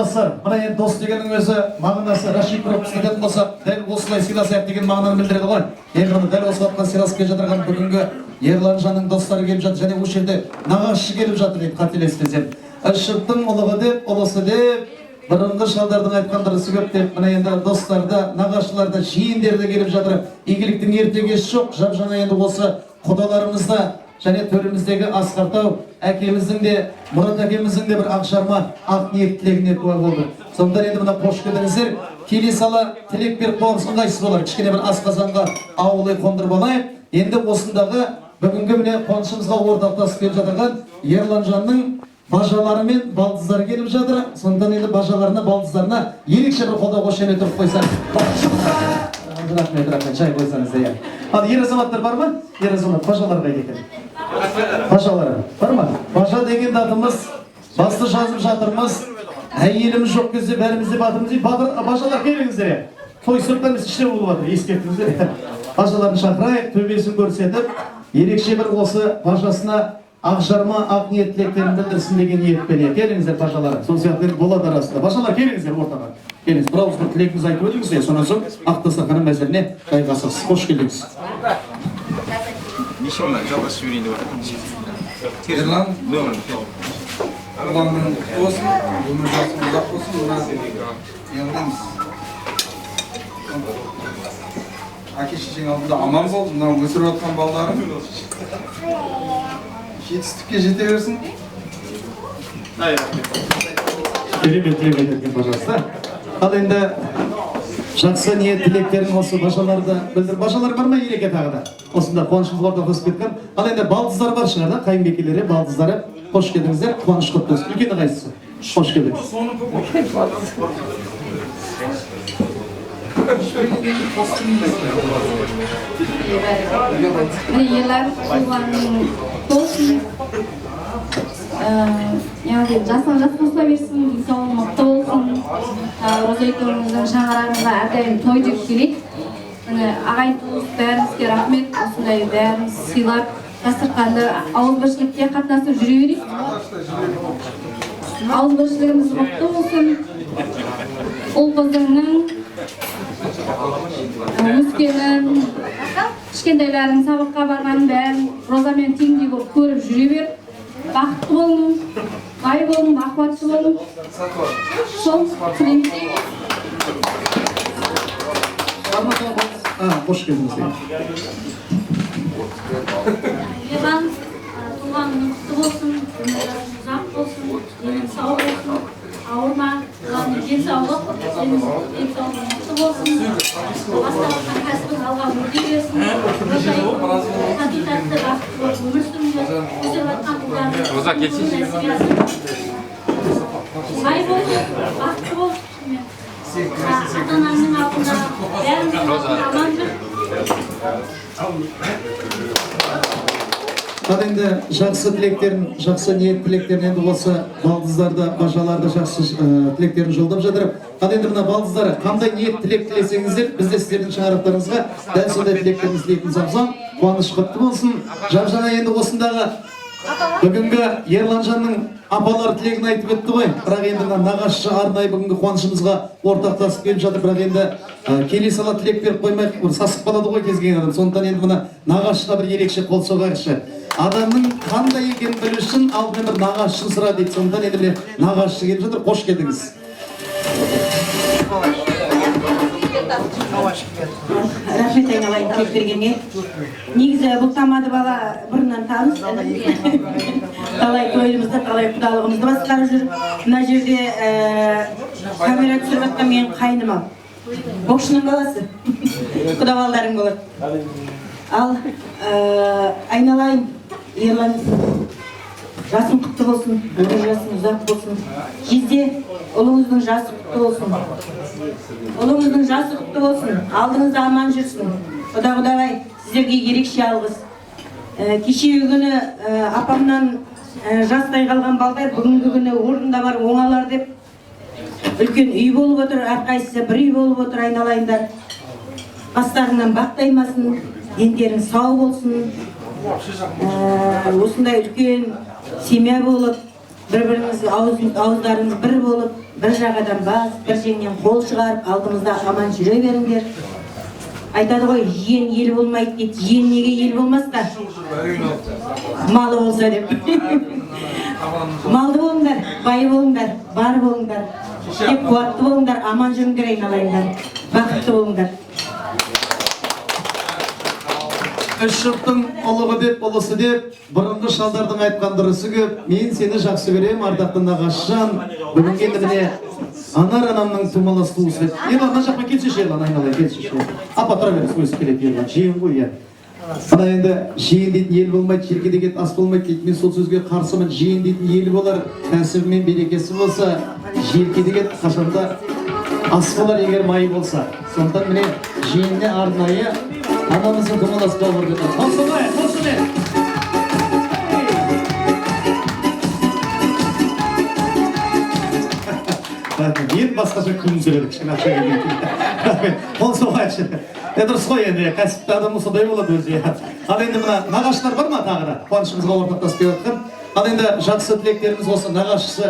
жолдастар, мына енді дос дегеннің өзі мағынасы расшифровка ететін болсақ, дәл осылай сыйласайық деген мағынаны білдіреді ғой. Енді мына дәл осы уақытқа сыйласып келе жатырған бүгінгі Ерланжанның достары келіп жатыр, және осы жерде нағашы келіп жатыр деп қателеспесем. Ішіктің ұлығы деп, ұлысы деп, бұрынғы шалдардың айтқандары көп деп, мына енді достарда, нағашыларда, жиендерде келіп жатыр. Игіліктің ерте кеш жоқ, жап-жаңа енді осы құдаларымызда және төріміздегі Асқартау әкеміздің де, Мұрат әкеміздің де бір ақшарма ақ ниет тілегіне куә болды. Сонда енді мына қош келдіңіздер. Келе сала тілек беріп қойғанымыз ыңғайсыз болар. Кішкене бір асқазанға ауылы қондырып алайық. Енді осындағы бүгінгі міне қуанышымызға ортақтасып келіп жатырған Ерланжанның бажалары мен балдыздары келіп жатыр. Сондықтан енді бажаларына, балдыздарына ерекше бір қолдау қошемет ұрып қойсақ. Рахмет, шай қойсаңыз да. Ал ер азаматтар бар ма? Ер азамат, бажалар қайда екен? Бажалары бар ма? Бажа деген атымыз, басты жазып жатырмыз. Әйеліміз жоқ кезде бәрімізде батырмыз дейді. Бажалар келіңіздер. Той сырттан біз іште болып жатыр, ескертіңіздер. Бажаларын шақырайық, төбесін көрсетіп, ерекше бір осы бажасына ақжарма ақ ниет тілектерін білдірсін деген ниетпен. Келіңіздер бажалары. Сол сияқты болады арасында. Бажалар келіңіздер ортаға. Келіңіз, бір ауыз бір тілегіңізді айтып өтіңіз, сонан соң ақ дастархан мәзіріне жайғасыз. Қош келдіңіз. Нешеуінен жалғасып жіберейін деп жатыр. Ерлан, Ерланның болсын, өмір жасың ұзақ болсын, мына елдеміз. Әке шешең алдында аман бол, мынау өсіріп отқан балаларың жетістікке жете берсін. Керемет тілек айтатын, пожалуйста. Ал енді жақсы ниет тілектерін осы бажаларды білдір. Бажалар бар ма ереке тағы да? Осында қуанышымыз ортақтасып кеткен. Ал енді балдыздар бар шығар да, қайынбекелері, балдыздары. Қош келдіңіздер, қуаныш құтты болсын. Үлкені қайсысы? Қош келдіңіз. Ерлар туғаның болсын. Яғни жасан жас қосыла берсін, денсаулығы мықты болсын. Роза екеуміздің шаңырағымызға әрдайым той деп келеді. Ағайын туыс бәрімізге рахмет, осындай бәріміз сыйлап, дастарханда ауызбіршілікте қатынасып жүре берейік. Ауызбіршілігіміз мықты болсын. Ұл қызыңның өскенін, кішкентайлардың сабаққа барғанын бәрін Розамен теңдей болып көріп жүре бер. Бақытты болың, бай болың, бақуатты болың. Сол тілейміз. Қош келдіңіздер. Ерлан туғаның құтты болсын, ұзақ болсын, денің сау болсын, ауырма, денсаулық, сенің денсаулығың мықты болсын, басталған кәсібің алға өрлей берсін, тату-тәтті бақытты болып өмір сүріңдер, өсіп жатқан ұлдарың бай болсын, бақытты болсын, ата-анаңның алдында бәріміздің аман жүр. Ал енді жақсы тілектерін, жақсы ниет тілектерін енді осы балдыздарды, бажаларды жақсы тілектерін жолдап жатыр. Ал енді мына балдыздары қандай ниет тілек тілесеңіздер, біз де сіздердің шаңырақтарыңызға дәл сондай тілектеріңізді тілейтін самсам, қуаныш құтты болсын. Жап-жаңа енді осындағы бүгінгі Ерланжанның апалар тілегін айтып өтті ғой. Бірақ енді нағашы арнайы бүгінгі қуанышымызға ортақтасып келіп жатыр. Бірақ енді келе сала тілек беріп қоймайық, сасып қалады ғой кез келген адам. Сондықтан енді мына нағашыға бір ерекше қол соғайықшы. Адамның қандай екенін білу үшін алдымен бір нағашысын сұра дейді. Сондықтан енді міне нағашы келіп жатыр. Қош келдіңіз. Рахмет айналайын тілек бергенге. Негізі бұл тамады бала бұрыннан таныс. Талай тойымызды, талай құдалығымызды басқарып жүр. Мына жерде камера түсіріп жатқан менің қайным ал. Бокшының баласы. Құдавалдарың болады. Ал айналайын Ерлан, жасың құтты болсын, өмір жасың ұзақ болсын. Жезде ұлыңыздың жасы құтты болсын. Ұлыңыздың жасы құтты болсын. Алдыңызда аман жүрсін. Құда-құдағай, сіздерге ерекше алғыс. Кешегі күні апамнан жастай қалған балдар бүгінгі күні орында бар оңалар деп үлкен үй болып отыр, әрқайсысы бір үй болып отыр айналайындар. Бастарыңнан бақ таймасын, дендерің сау болсын. Осындай үлкен семья болып, бір-біріңіз ауыздарыңыз бір болып, бір жағадан бас, бір жеңнен қол шығарып, алдымызда аман жүре беріңдер. Айтады ғой, жиен ел болмайды дейді. Жиен неге ел болмасқа? Малы болса деп. Малды болыңдар, бай болыңдар, бар болыңдар. Тек қуатты болыңдар, аман жүріңдер айналайындар. Бақытты болыңдар. Үш жұрттың ұлығы деп, ұлысы деп, бұрынғы шалдардың айтқан дұрысы көп. Мен сені жақсы көрем, ардақты нағашыжан. Бүгінгі міне Анар анамның тумалас туысы. Ерлан, ана жаққа келсеші, Ерлан, айналайын, келсеші. Апа, тұра беріңіз, өзі келеді, Ерлан. Жиен ғой, иә. Ана енді жиен дейтін ел болмайды, жерге деген ас болмайды дейді. Мен сол сөзге қарсымын. Жиен дейтін ел болар, кәсібі мен берекесі болса, жерге деген қашанда ас болар, егер майы болса. Сондықтан міне жиеніне арнайы анамыздың тумалас бауыр деді. Қосылмай, қосылмай. Мен басқаша күн сөйледік, шын ақша келмейді. Ол соғайшы. Дұрыс қой енді, кәсіпті адамы сондай болады өзі. Ал енді мына нағашылар бар ма тағы да? Қуанышымызға ортақтасып келіп жатқан. Ал енді жақсы тілектеріміз осы нағашы.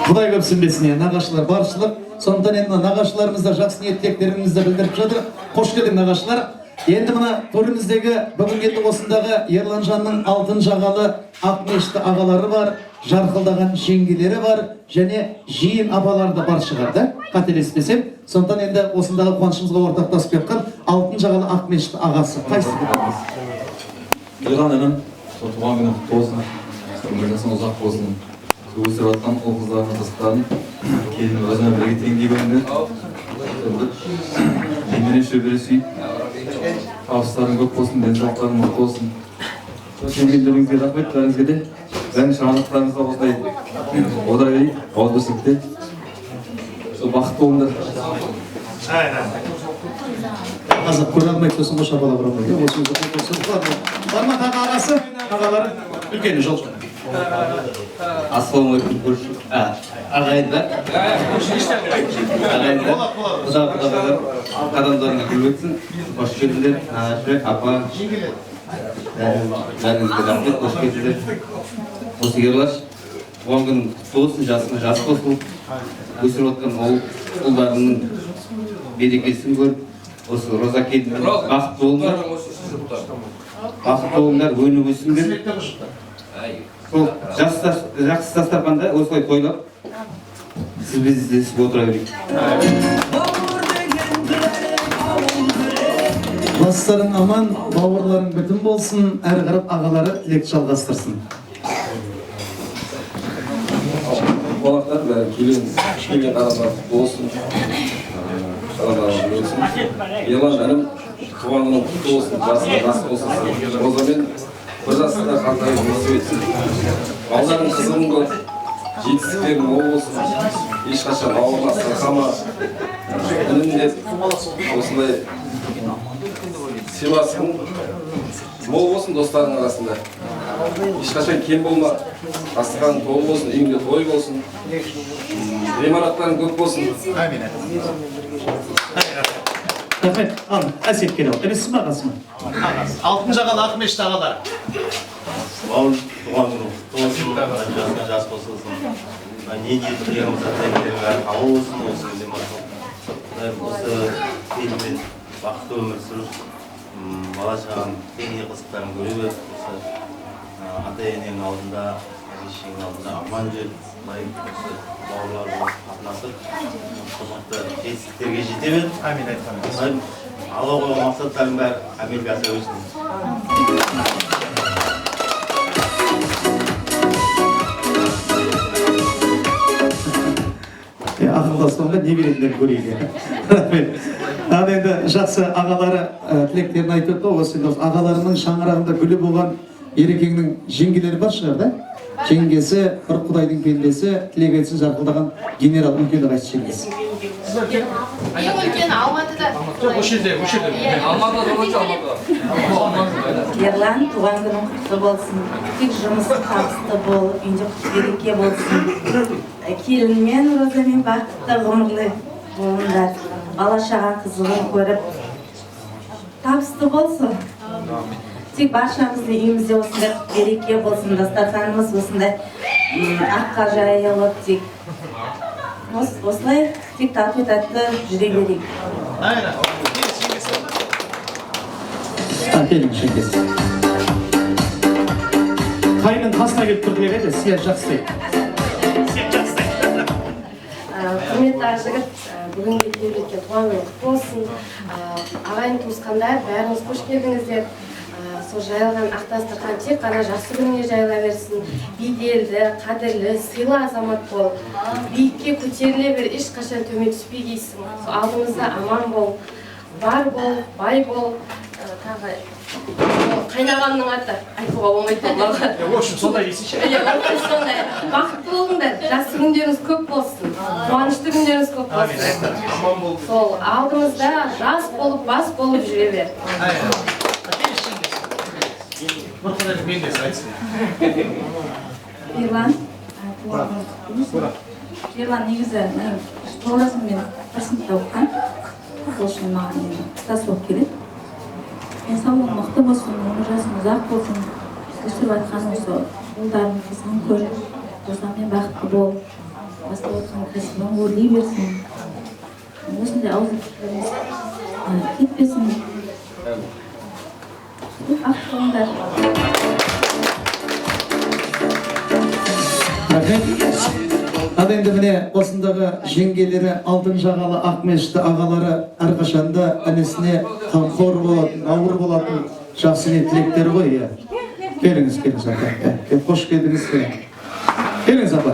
Құдай көп сінбесін, нағашылар баршылық. Сондықтан енді нағашыларымызда жақсы ниет тілектерімізді білдіріп жатыр. Қош келдің нағашылар. Енді мына төріміздегі бүгін енді осындағы Ерланжанның алтын жағалы Ақмешітті ағалары бар, жарқылдаған жеңгелері бар, және жиен апалары да бар шығар, да? Қателеспесем. Сондықтан енді осындағы қуанышымызға ортақтасып жатқан алтын жағалы Ақмешітті ағасы. Қайсысы боласыз? Ерлан інім, туған күні құтты болсын, өмір жасың ұзақ болсын. Өсіріп жатқан ұл қыздарының қызықтарын келін өзіме бірге теңдей көріңдер. Емере шөбере сүй. Табыстарың көп болсын, денсаулықтарың мықты болсын. Келгендеріңізге рахмет, бәріңізге де. Және шаңырақтарыңызға осылай одыра берейік, ауыз бірсекте. Сол бақытты болыңдар. Қазір көре алмайды, сосын қоша бала бұра алмайды. Осы өзі қол бар ма тағы ағасы? Ағалары? Үлкені жол жоқ. Ассалаумағалейкум көрші. Ағайындар. Ағайындар. Құда-құдағайлар. Қадамдарыңыз күліп өтсін. Қош келдіңдер. Нағашы, апа. Бәріңізге рахмет, қош келдіңдер. Осы ерлаш, туған күн құтты болсын, жасыңыз жас болсын. Өсіріп отқан ұлдарының берекесін көріп, осы Роза келдіңдер. Бақытты болыңдар. Бақытты болыңдар, өніп өсіңдер. Сол жақсы дастарханда осылай тойлап, сіз біздесіп отыра берейік. Бастарың аман, бауырларың бүтін болсын, әрі қарап ағалары тілекті жалғастырсын. Қонақтар бәрі келген қарамақ болсын. Қарамақ болсын. Ерлан інім, туған күнің құтты болсын, жасыңыз жас болсын. Розамен бір жасында қандай өсіп етсін. Балдарың қызығың бол, жетістіктерің мол болсын. Ешқашан ауырма, сырқама. Інім деп осындай сыйласың мол болсын достарың арасында. Ешқашан кем болма. Дастарханың толы болсын, үйіңде той болсын. Ғимараттарың көп болсын. Амин. Рахмет. Ал, әсет келіп. Емессіз ма ағасы ма? Ағасы. Алтын жағалы Ақмешітті ағалары. Бауыр туған күні құтты болсын, жасыңа жас болсын. Не ниет тілегіміз ата-енелерге қабыл болсын, осы демалсын. Осы елмен бақытты өмір сүріп, бала шағаның теңге қызықтарын көре беріп, осы ата-ененің алдында, әке-шешенің алдында аман жүріп, осы бауырлармен қатынасып, қызықты жетістіктерге жете беріп. Амин айтқан. Алла қойған мақсаттардың бәрі әмелге аса өсін. Ақылдасқанға не беретіндер көрейді. Рахмет. Ал енді жақсы ағалары тілектерін айтып өтті. Осы ағаларының шаңырағында гүлі болған Ерекеңнің жеңгелері бар шығар, да? Жеңгесі, бір құдайдың пендесі, тілек айтсын жарқылдаған генерал үлкені қайсы жеңгесі? Ең үлкені Алматыда. Ерлан, туған күнің құтты болсын. Тек жұмысы табысты болып, үйінде құтты береке болсын. Келінмен, Розамен бақытты ғұмырлы болыңдар. Бала шаға қызығын көріп, табысты болсын. тек баршамыздың үйімізде осындай береке болсын, дастарханымыз осындай аққа жайылып, тек осылай тек тату-тәтті жүре берейік. Келіңіз, Шеңкес. Қайның қасына келіп тұрды еді, сия жақсы. Құрметті жігіт, бүгінгі келбетке туған күні құтты болсын. Ағайын туысқандар, бәріңіз қош келдіңіздер. Сол жайылған ақ дастархан тек қана жақсы күніне жайыла берсін. Беделді, қадірлі, сыйлы азамат бол. Биікке көтеріле бер, ешқашан төмен түспегейсің. Алдымызда аман бол, бар бол, бай бол. Тағы қайнағанның аты айтуға болмайды оларға. Общем, сондай дейсінші. Сондай. Бақытты болыңдар, жақсы күндеріңіз көп болсын. Қуанышты күндеріңіз көп болсын. Сол алдымызда жас болып, бас болып жүре бер. Ерлан негізі тоғызымен қасымда оқыған. Ол үшін маған тұтас болып келеді. Денсаулығың мықты болсын, өмір жасың ұзақ болсын. Өстіп айтқан осы ұлдарың қызығын көр, достармен бақытты бол. Бастап отқан кәсібін өрлей берсін. Осындай ауызбіршілігіміз кетпесін. Ақ болыңдар. Ал енді міне осындағы жеңгелері алтын жағалы Ақмешітті ағалары әрқашанда әнесіне қамқор болатын, ауыр болатын жақсы ниеттіліктері ғой. Келіңіз, келіңіз апа. Қош келдіңіз. Келіңіз апа.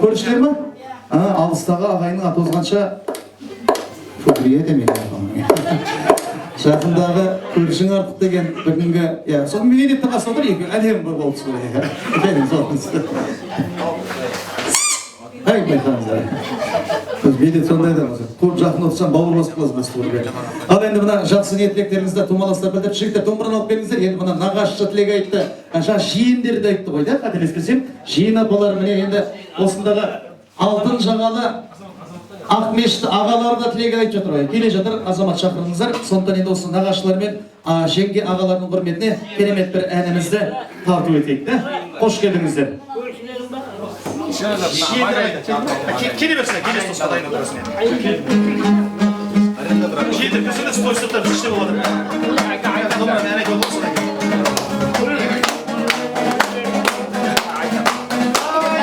Көршілер ма? Алыстағы ағайының аты озғанша көбірие демейді. Жақындағы көршің артық деген бүгінгі, соны мен едетті қасы отыр, әлем болып сұлы. Келіңіз, олыңыз. Ай, байқаңыздар. Бейдет сондай да болса. Көп жақын отырсам, бауыр басып қаласың. Ал енді мына жақсы ниеттіліктеріңізді тумаластар білдіріп, жігіттер домбыраны алып келіңіздер. Енді мына нағашысы тілек айтты. Жиендерді айтты ғой, қателеспесем. Жиен апалар міне енді осындағы алтын жағалы Ақмешітті ағалары да тілек айтып жатыр ғой. Келе жатыр, азамат шақырыңыздар. Сондықтан енді осы нағашылар мен жеңге ағаларының құрметіне керемет бір әнімізді тарту етейік. Қош келдіңіздер. Келе берсіне, келесі тосқа дайын отырасың. Жиендер көсіне стой сұрттар біз іште болады. Домбыраны ән айтып отырсың.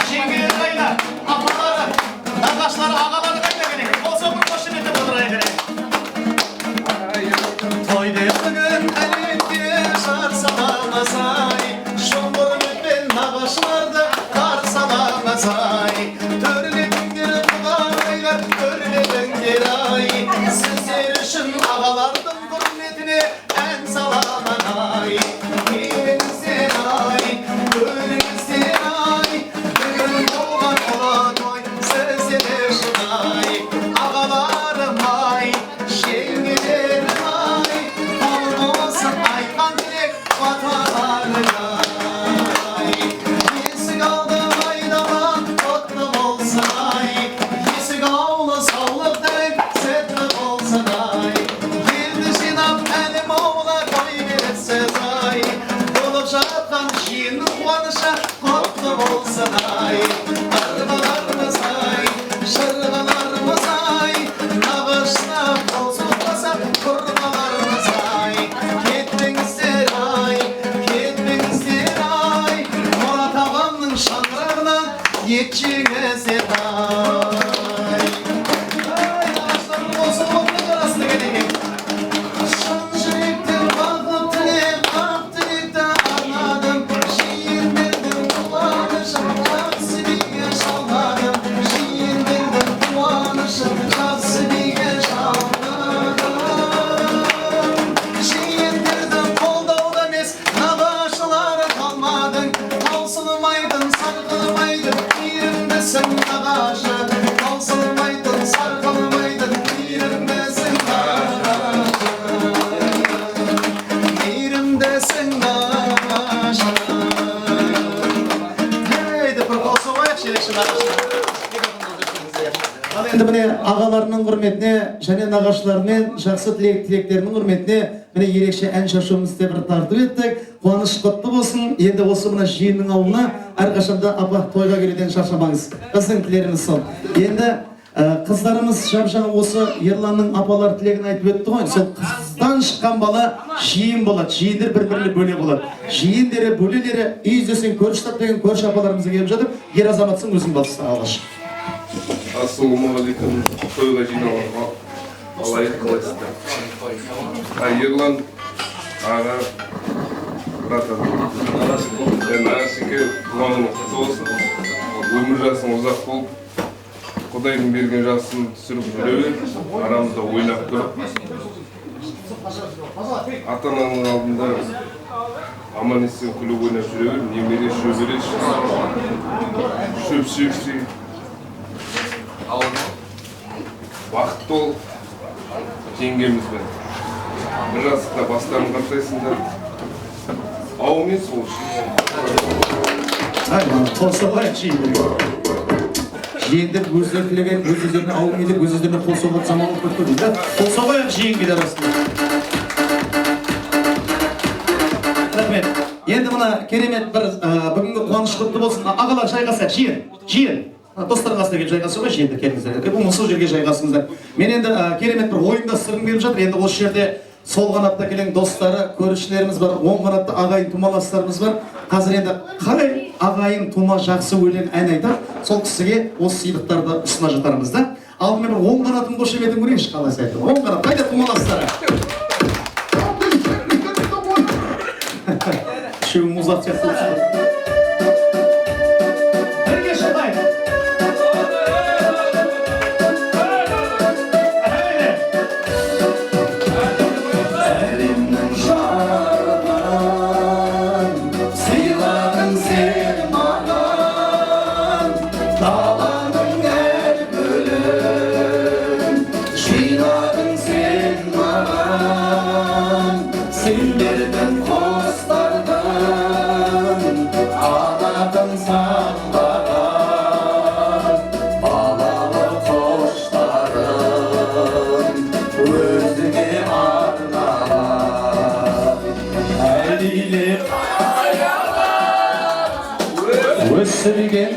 Жеңгелер қайда, апалары, нағашылары, ағалары қайда керек. Болса бір қошеметтеп отырайық керек. Тойды бүгін әлемге жар саламасай, шоңғырметпен нағашыларды қарсы аламасай. Төрлетіңдер бұғарайлар, төрлетіңдер ай, сіздер үшін ағалардың құрметіне ән саламан ай. Келіңіздер ай, көріңіздер ай, бүгін болған ұлы той, сіздер үшін ай. Ағаларым ай, жеңгелерім ай, болмасын айтқан тілек баталарың ай. Есік алды майдама құтты болсын ай, есік аулы саулық тілек сәтті болсын ай. Елді жинап әлем аула той бересіз ай, болып жатқан жиынның қуанышы құтты болсын ай. Арбаларымыз ай, жырғаларымыз ай, нағашына қол соқпаса құрбаларымыз ай. Кетпеңіздер ай, кетпеңіздер ай, Мұрат ағамның шаңырағынан ет жеңіздер ай. Нағаштардың осы оқтың арасында келеген шын жүректен бағып тілеп, ақ тілекті арнадым. Жиендердің қуанышын жақсы биге шалғадым. Жиендердің қуанышын жақсы биге шалғадым. Жиендердің қолдауда емес, нағашылары қалмадың. Таусылмайтын, сарқылмайтын, мейірімдісің нағашы. Таусылмайтын, сарқылмайтын, мейірімдісің нағашы. Мейірімдісің нағашы. Ейді, бір қосу қояқ шелекші нағашы. Ал Енді міне ағаларының құрметіне және нағашылармен жақсы тілектерінің құрметіне міне ерекше ән шашуымызды бір тартып еттік. Қуаныш құтты болсын. Енді осы мына жиынның ауылына әрқашанда апа тойға келуден шаршамаңыз. Біздің тілеріміз сол. Енді қыздарымыз жап-жаңа осы Ерланның апалар тілегін айтып өтті ғой. Сол қыздан шыққан бала жиын болады. Жиындар бір-біріне бөле болады. Жиындары, бөлелері үй іздесең көрші тап деген көрші апаларымызға келіп жатыр. Ер азаматсың өзің бассын алғаш. Ассалаумағалейкум, тойға жиналған алайық қалайсыздар. Ерлан аға, братан, мен Асеке туғаның құтты болсын. Өмір жасың ұзақ болып, Құдайдың берген жасын түсіріп жүре бер, арамызда ойнап тұрып. Ата-ананың алдында аман есен күліп ойнап жүре бер, немере шөбере шөп сүйіпсей. Бақытты ол жеңгемізбен бір жасықта бастарын қартайсыңдар. Ауымен сол үшін. Қоса қойып жиындыр. Жиындар өздері тілеген, өз-өздеріне ауыл елік, өз-өздеріне қол соғып заманып көтті дейді. Қол соғайық жиын кеді арасында. Рахмет. Енді мына керемет бір бүгінгі қуаныш құтты болсын. Ағалар жайғаса, жиын. Достардың қасына келіп жайғасы ғой, жиынды келіңіздер. Бұл сол жерге жайғасыңыздар. Мен енді керемет бір ойындастырғым келіп жатыр. Енді осы жерде сол қанатта келген достары, көрішілеріміз бар, оң қанатта ағайын тумаластарымыз бар. Қазір енді қай ағайын тума жақсы өлең ән айтады, сол кісіге осы сыйлықтарды ұсына жатармыз да. Алдымен бір оң қанатын қошеметін көрейінші қалай айтты. Оң қанат, қайда тумаластары? Үшеуі музат сияқты. Бірге шықайық. Өсірген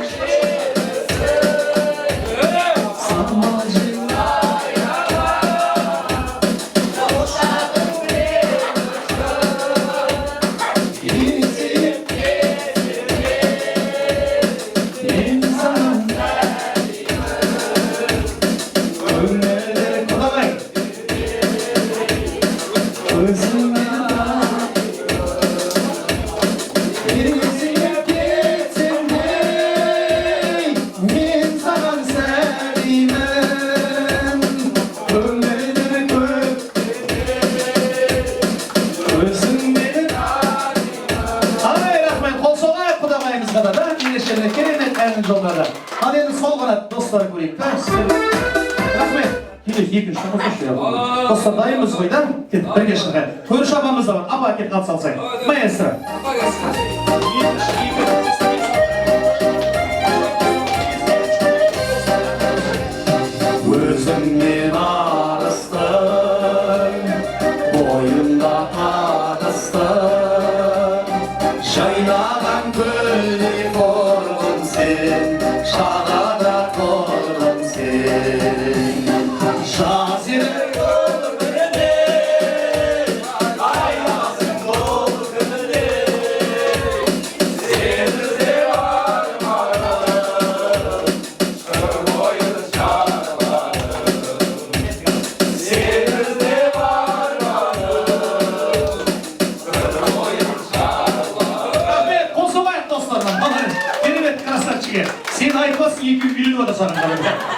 Достар дайынбыз ғой да? Бірге шығайық. Көріш апамыз да бар. Апа кет қалып салсайық. Маэстро. Өзіңмен арыстың, бойымда тағыстың, жайнаған гүлдей қорғым сен, шағада қорғым сен. Жазирек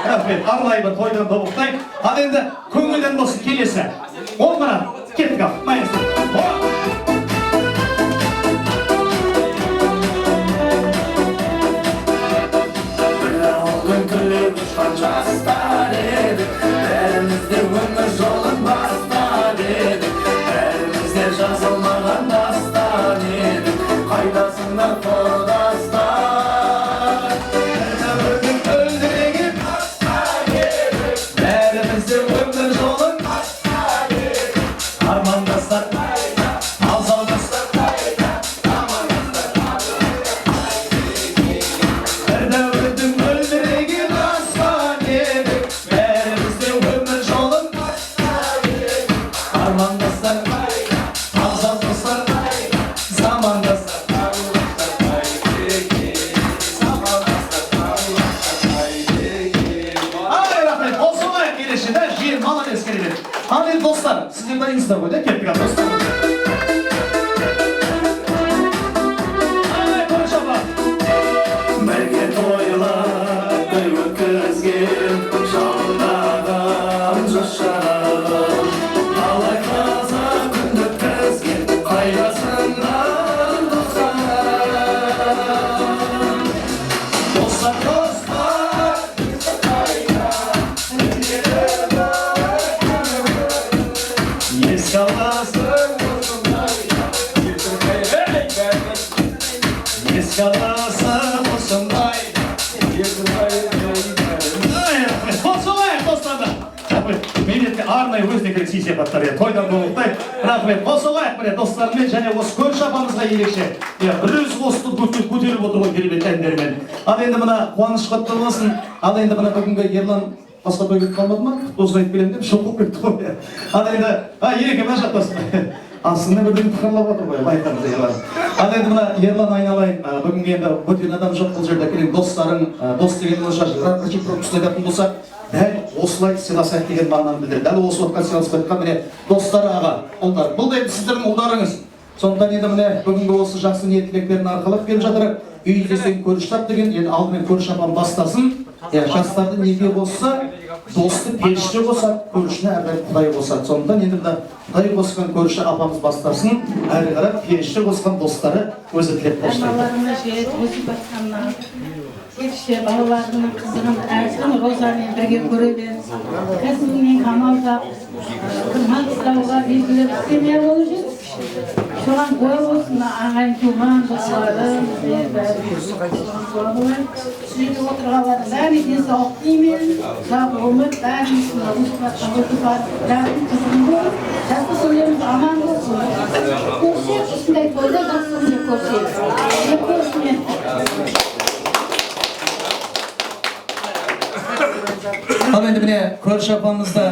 рахмет, арнайы бір тойдан тобықтай. Ал енді көңілден болсын келесі. Ол мына, кеттік ал, маэстро. Күн күліп ұшқан жастар едік, бәріміз де өмір жолын бастап едік, бәріміз де жазылмаған дастан едік, қайдасыңдар құрдастар? Өлдіреген жаласы осындай. Қосылайық достарда. Мемлекетке арнайы өзіне керек сый-сияпаттар тойдан болықтай. Рахмет. Қосылайық міне достармен және осы көрші апамызға ерекше. Біріз қосты көтеріп отыр ғой керемет әндермен. Ал енді мына қуаныш құтты болсын. Ал енді мына бүгінгі Ерлан басқа той кетіп қалмады ма? Осыны айтып келемін деп шоқ болып кетті ғой. Ал енді ереке мына жақтасын. Астында бірден пықырлап отыр ғой, байқаңыз Ерлан. Ал енді мына Ерлан айналайын, бүгін енді бөтен адам жоқ бұл жерде келген достарың, дос деген осы айтатын болса, дәл осылай сыйласайық деген мағынаны білдіреді. Дәл осы уақытқа сыйласып айтқан міне достары аға, ұлдар. Бұл да сіздердің ұлдарыңыз. Сондықтан енді міне бүгінгі осы жақсы ниет тілектерін арқалап келіп жатыр. Үй десең көріш тап деген, енді алдымен көріш апам бастасын. Жастарды неге қосса, досты періште қосады, көрішіне әрдайым Құдай қосады. Сондықтан енді мына Құдай қосқан көріші апамыз бастасын, әрі қарап періште қосқан достары өзі тілеп қосты. Балаларына жет, өзі басқаннан. Ерше балаларының қызығын әрсін Розамен бірге көреді. Кәсібінен қамалдап, маңғыстауға белгілі бір семья болып жүр. Соған қой болсын, ағайын туған достарым, сөйтіп отырғалары бәрі денсаулық деймін, ұзақ өмір бәріміздің бәрінің қызығын болып, жасы сөйлеріміз аман болсын. Көрсек, осындай тойда жақсылығын көрсек. Көрсінен. Ал енді міне көрші апамызда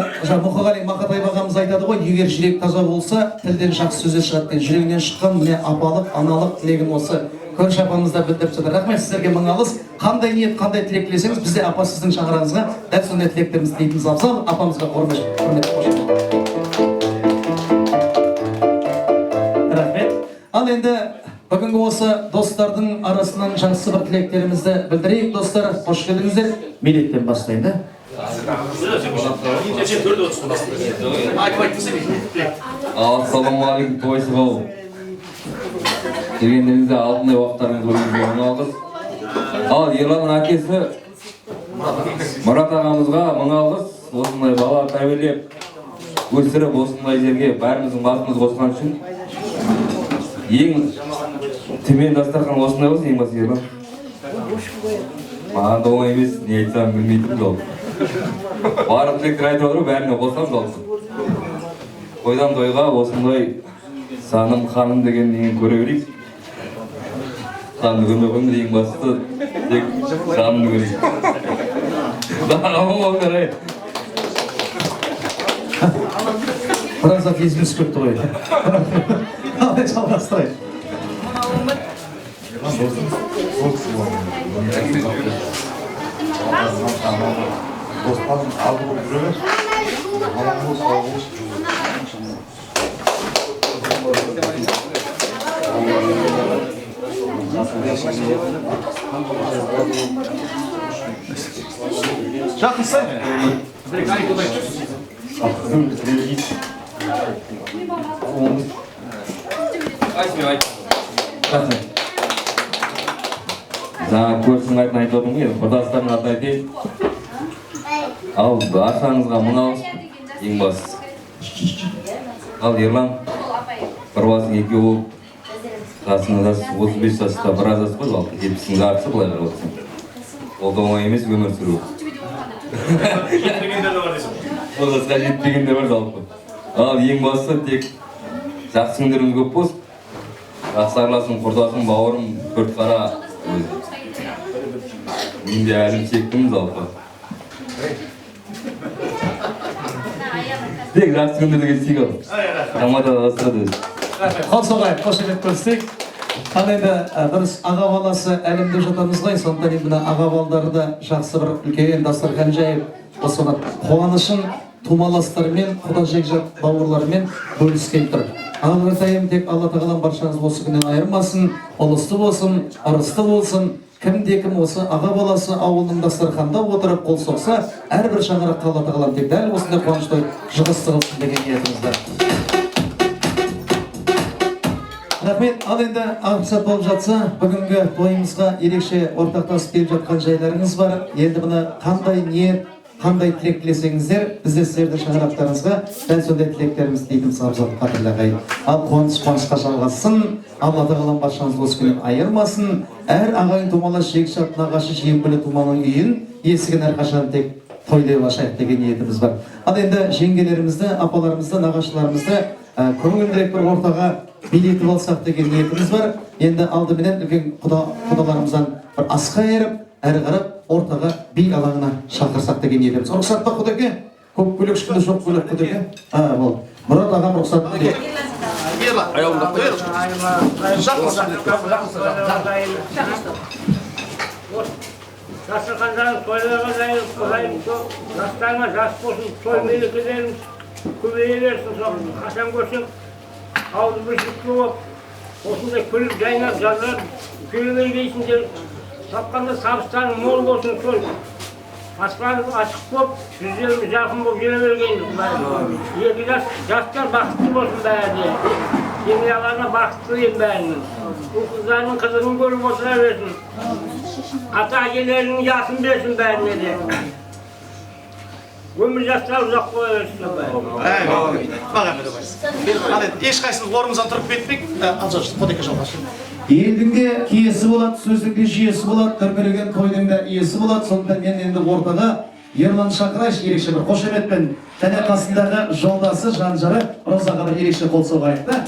Мұқағали Мақатай ағамыз айтады ғой, егер жүрек таза болса, тілден жақсы сөздер шығады деген. Жүрегінен шыққан міне апалық, аналық тілегін осы көрші апамызда білдіріп жатыр. Рахмет сіздерге мың алғыс. Қандай ниет, қандай тілек тілесеңіз, бізде апа сіздің шаңырағыңызға дәл сондай тілектерімізді тілейтініміз абзал. Апамызға құрмет рахмет. Ал енді бүгінгі осы достардың арасынан жақсы бір тілектерімізді білдірейік. Достар, қош келдіңіздер. Медеттен бастайын да. Ассалаумағалейкум, тойсыз қау. Келгендеріңізде алтындай уақыттарыңыз өзіңізге мың алғыс. Ал Ерланның әкесі Мұрат ағамызға мың алғыс. Осындай бала тәрбиелеп, өсіріп осындай жерге бәріміздің басымыз қосқан үшін. Ең төмен дастархан осындай болсын, ең басы Ерлан. Маған да оңай емес, не айтсам білмейтін жол. Барлық тілектер айтып отыр, бәріне қосам жалпы. Тойдан тойға осындай саным ханым деген нені көре берейік. Ханымды көрмеген ең басты тек жанымды көрейік. Дағамын олдар ай. Біразақ есіміз көпті ғой. Қалай жалғастырайық. Dostlarım aldı bu güreler. Halamız sağolmuş. Жақынсай. Жаңа көршінің атын айтып отырмын ғой, құрдастардың атын айтайын. Ал баршаңызға мың алғыс, ең бастысы. Ал Ерлан, бір басың екеу болып, жасыңыз 35 жаста біраз жас қой, 70-ің жартысы былай қарап отырсаң. Ол да оңай емес өмір сүру. Оласқа жетпегендер бар жалпы. Ал ең бастысы тек жақсы күндеріңіз көп болсын. Жақсы араласың, құрдасың, бауырым, төрт қара өзі. Мен де әлім шектіміз жалпы. Тек жақсы күндерді кетсек ал. Рамада асырады өзі. Қол соғайық, қошемет көрсек. Ал енді дұрыс аға баласы әлемде жатамыз ғой, сондықтан енді аға балдары да жақсы бір үлкен дастархан жайып, осы қуанышын тумаластарымен, құда жекжат бауырларымен бөліскен тұр. Ағатайым тек Алла тағалам баршаңыз осы күннен айырмасын, ұлысты болсын, ырысты болсын. Кімде-кім осы аға баласы ауылының дастарханда отырып қол соқса, әрбір шаңыраққа Алла тағалам тек дәл осындай қуанышты жығыстырылсын деген ниетімізді. Рахмет. Ал енді ағымсат болып жатса, бүгінгі тойымызға ерекше ортақтасып келіп жатқан жайларыңыз бар. Енді мына қандай ниет, қандай тілек тілесеңіздер, біз де сіздерді шаңырақтарыңызға дәл сондай тілектерімізді тілейтін сабзат қадірлі ағайын. Ал қуанышқа жалғассын, Алла тағала баршаңызды осы күннен айырмасын. Әр ағайын тумалас жегішат нағашы жиенбілі туманың үйін есігін әрқашан тек тойдай ашайық деген ниетіміз бар. Ал енді жеңгелерімізді, апаларымызды, нағашыларымызды көңілдірек бір ортаға билетіп алсақ деген ниетіміз бар. Енді алдыменен үлкен құдаларымыздан бір асқа еріп, әрі қарап ортаға би алаңына шақырсақ деген ниетіміз. Рұқсат па құдеке? Көп бөлек ешкімде жоқ бөлек құдеке? Бол. Мұрат ағам рұқсат дейді. Аяғымда қойыр. Дастархандарыңыз тойларға жайылып, құдайым жастарыңа жас болсын, той мерекелеріңіз көбейе берсін, қашан көрсең ауыз біршілікті болып, осындай күліп жайнап жазылып жүре бергейсіңдер, тапқанда табыстарың мол болсын, сол аспанымыз ашық болып, жүздеріміз жарқын болып жүре бергейміз. Екі жастар бақытты болсын бәрі, семьяларына бақыт тілеймін бәрінің. Bu kızların kızının görüp otura versin. Ata әкелерінің жасын берсін бәріне де. Өмір жастар ұзақ қоя берсін бәрі. Ешқайсымыз орнымыздан тұрып кетпейік. Алжаш, қодеке жалғасын. Елдің де киесі болады, сөздің де жүйесі болады, дүркіреген тойдың да иесі болады. Сондықтан мен енді ортаға Ерлан шақырайшы ерекше бір қошеметпен және қасындағы жолдасы, жан-жары Розаға да ерекше қол соғайық та.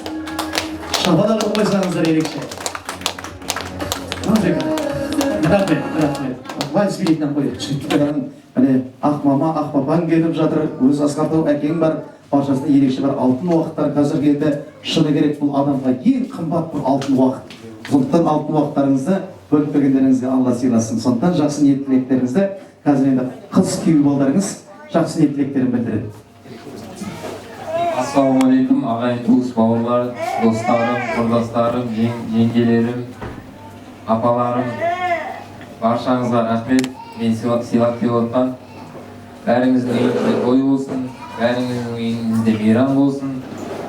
Шабада қылып қойсаңыздар ерекше. Рахмет. Вальс билетінен қойып. Ақ мама, ақ папаң келіп жатыр, өз асқартау әкең бар. Баршасында ерекше бір алтын уақыттар қазір келді. Шыны керек бұл адамға ең қымбат бір алтын уақыт. Сондықтан алтын уақыттарыңызды бөліп бергендеріңізге Алла сыйласын. Сондықтан жақсы ниет тілектеріңізді қазір енді қыз күйеу балдарыңыз жақсы ниет тілектерін білдіреді. Ассалаумағалейкум, ағайын туыс бауырлар, достарым, құрдастарым, жеңгелерім, апаларым, баршаңызға рахмет. Мен сыйлап келіп отқан. Бәріңіздің үйіңізде той болсын, бәріңіздің үйіңізде мейрам болсын,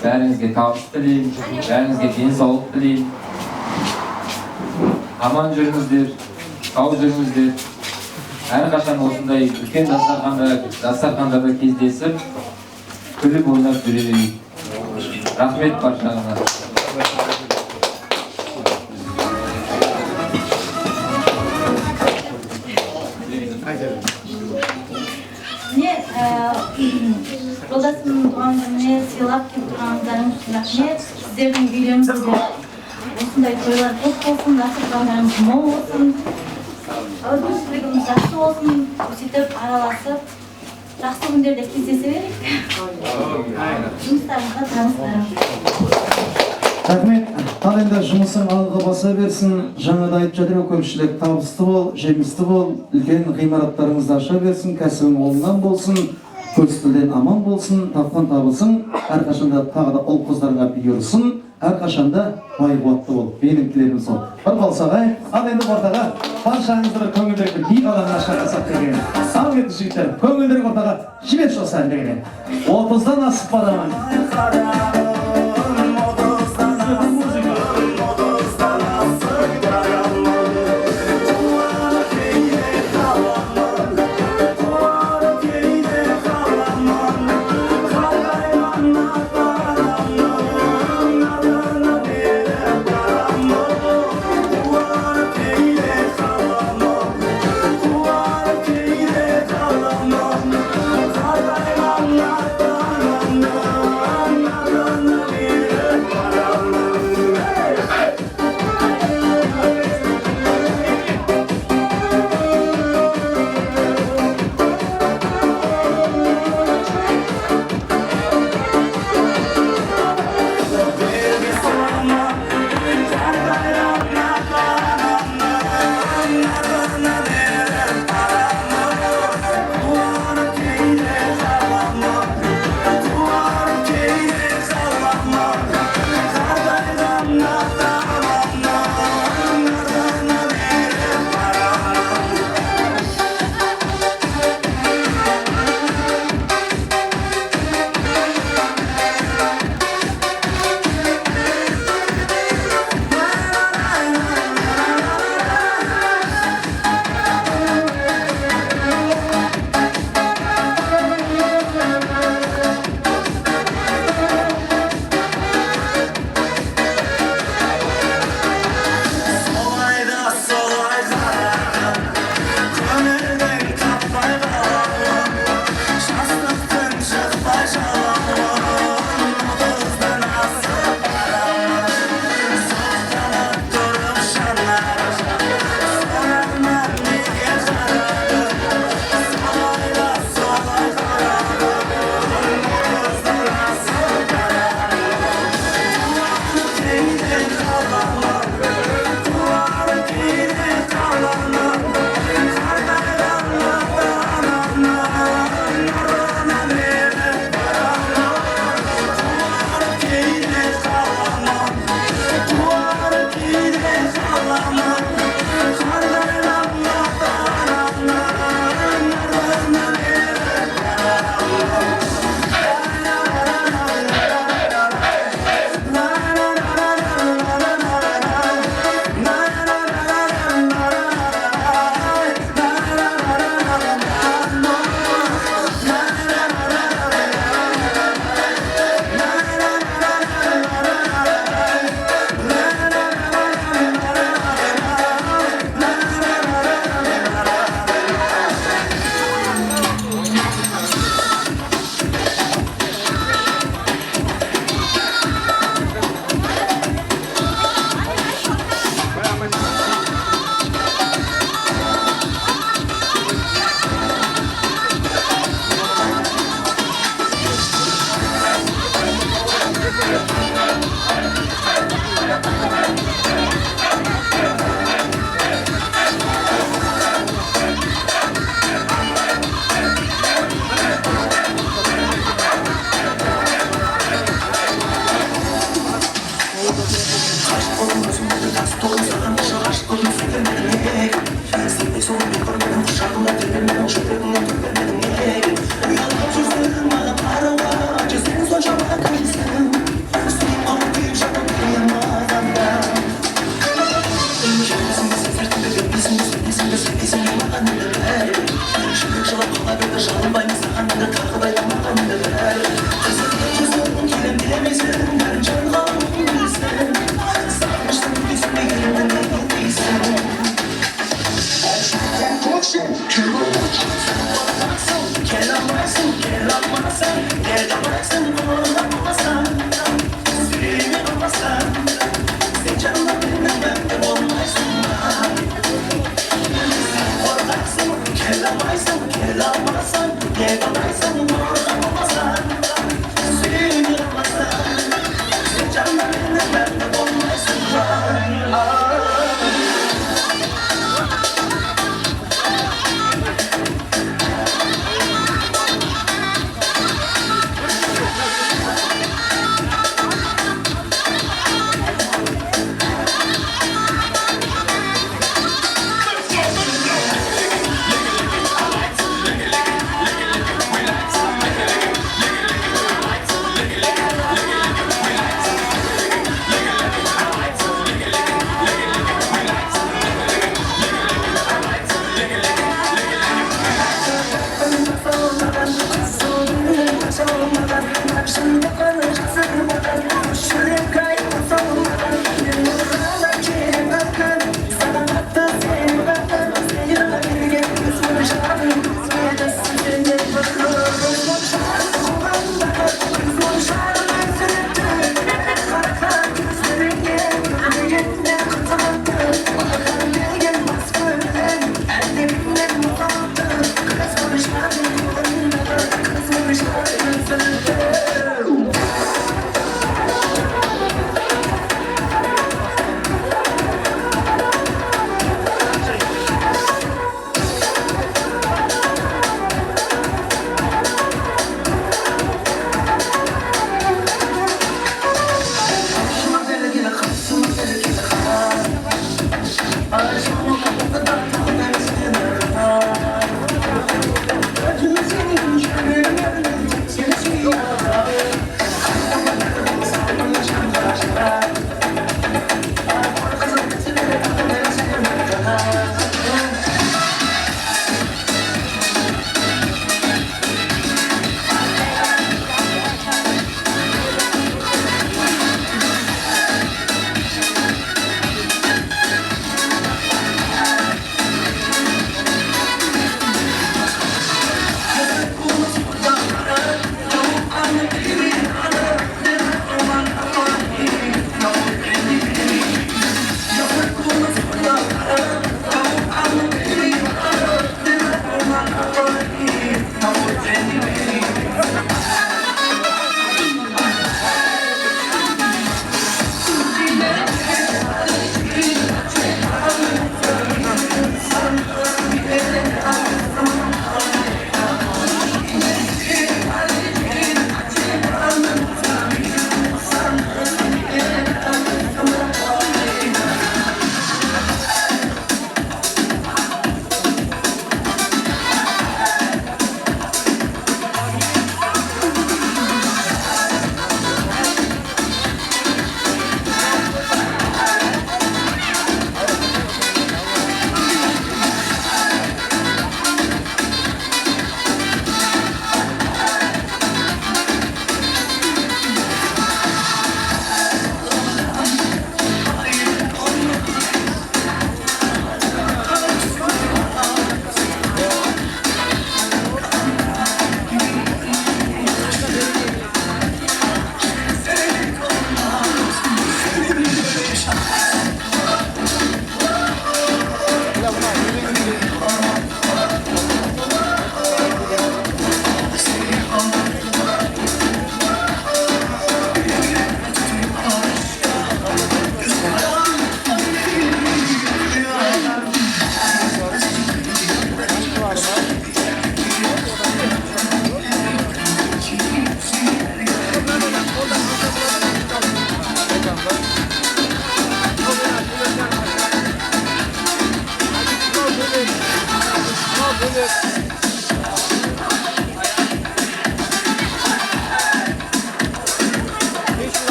бәріңізге табыс тілеймін, бәріңізге денсаулық тілеймін. Аман жүріңіздер, сау жүріңіздер. Әрқашан осындай үлкен дастархандарда кездесіп, күліп ойнап жүре берейік. Рахмет баршаңызға. Жолдасымның туған күніне сыйлап келіп тұрғандарыңыз үшін рахмет. Сіздердің үйлеріңізде осындай тойлар көп болсын, дастархандарыңыз мол болсын, ауызбіршілігіміз жақсы болсын, сөйтіп араласып, жақсы күндерде кездесе берейік. Жұмыстарыңызға табыстарыңыз. Рахмет. Ал енді жұмысың алға баса берсін. Жаңада айтып жатыр, көпшілік табысты бол, жемісті бол, үлкен ғимараттарыңызды аша берсін, кәсібің оңынан болсын, көпшілден аман болсын, тапқан табысың әрқашанда тағы да ұл қыздарыңа бұйырсын, әрқашанда бай қуатты бол. Менің тілерім сол. Бір болсаға, ал енді ортаға баршаңызды бір көңілдірек би алаңына шақырсақ деген. Ал енді жігіттер, көңілдірек ортаға жібек жолсан деген. 30-дан асып барамын.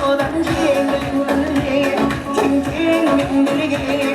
Odan jengil, jeng jeng,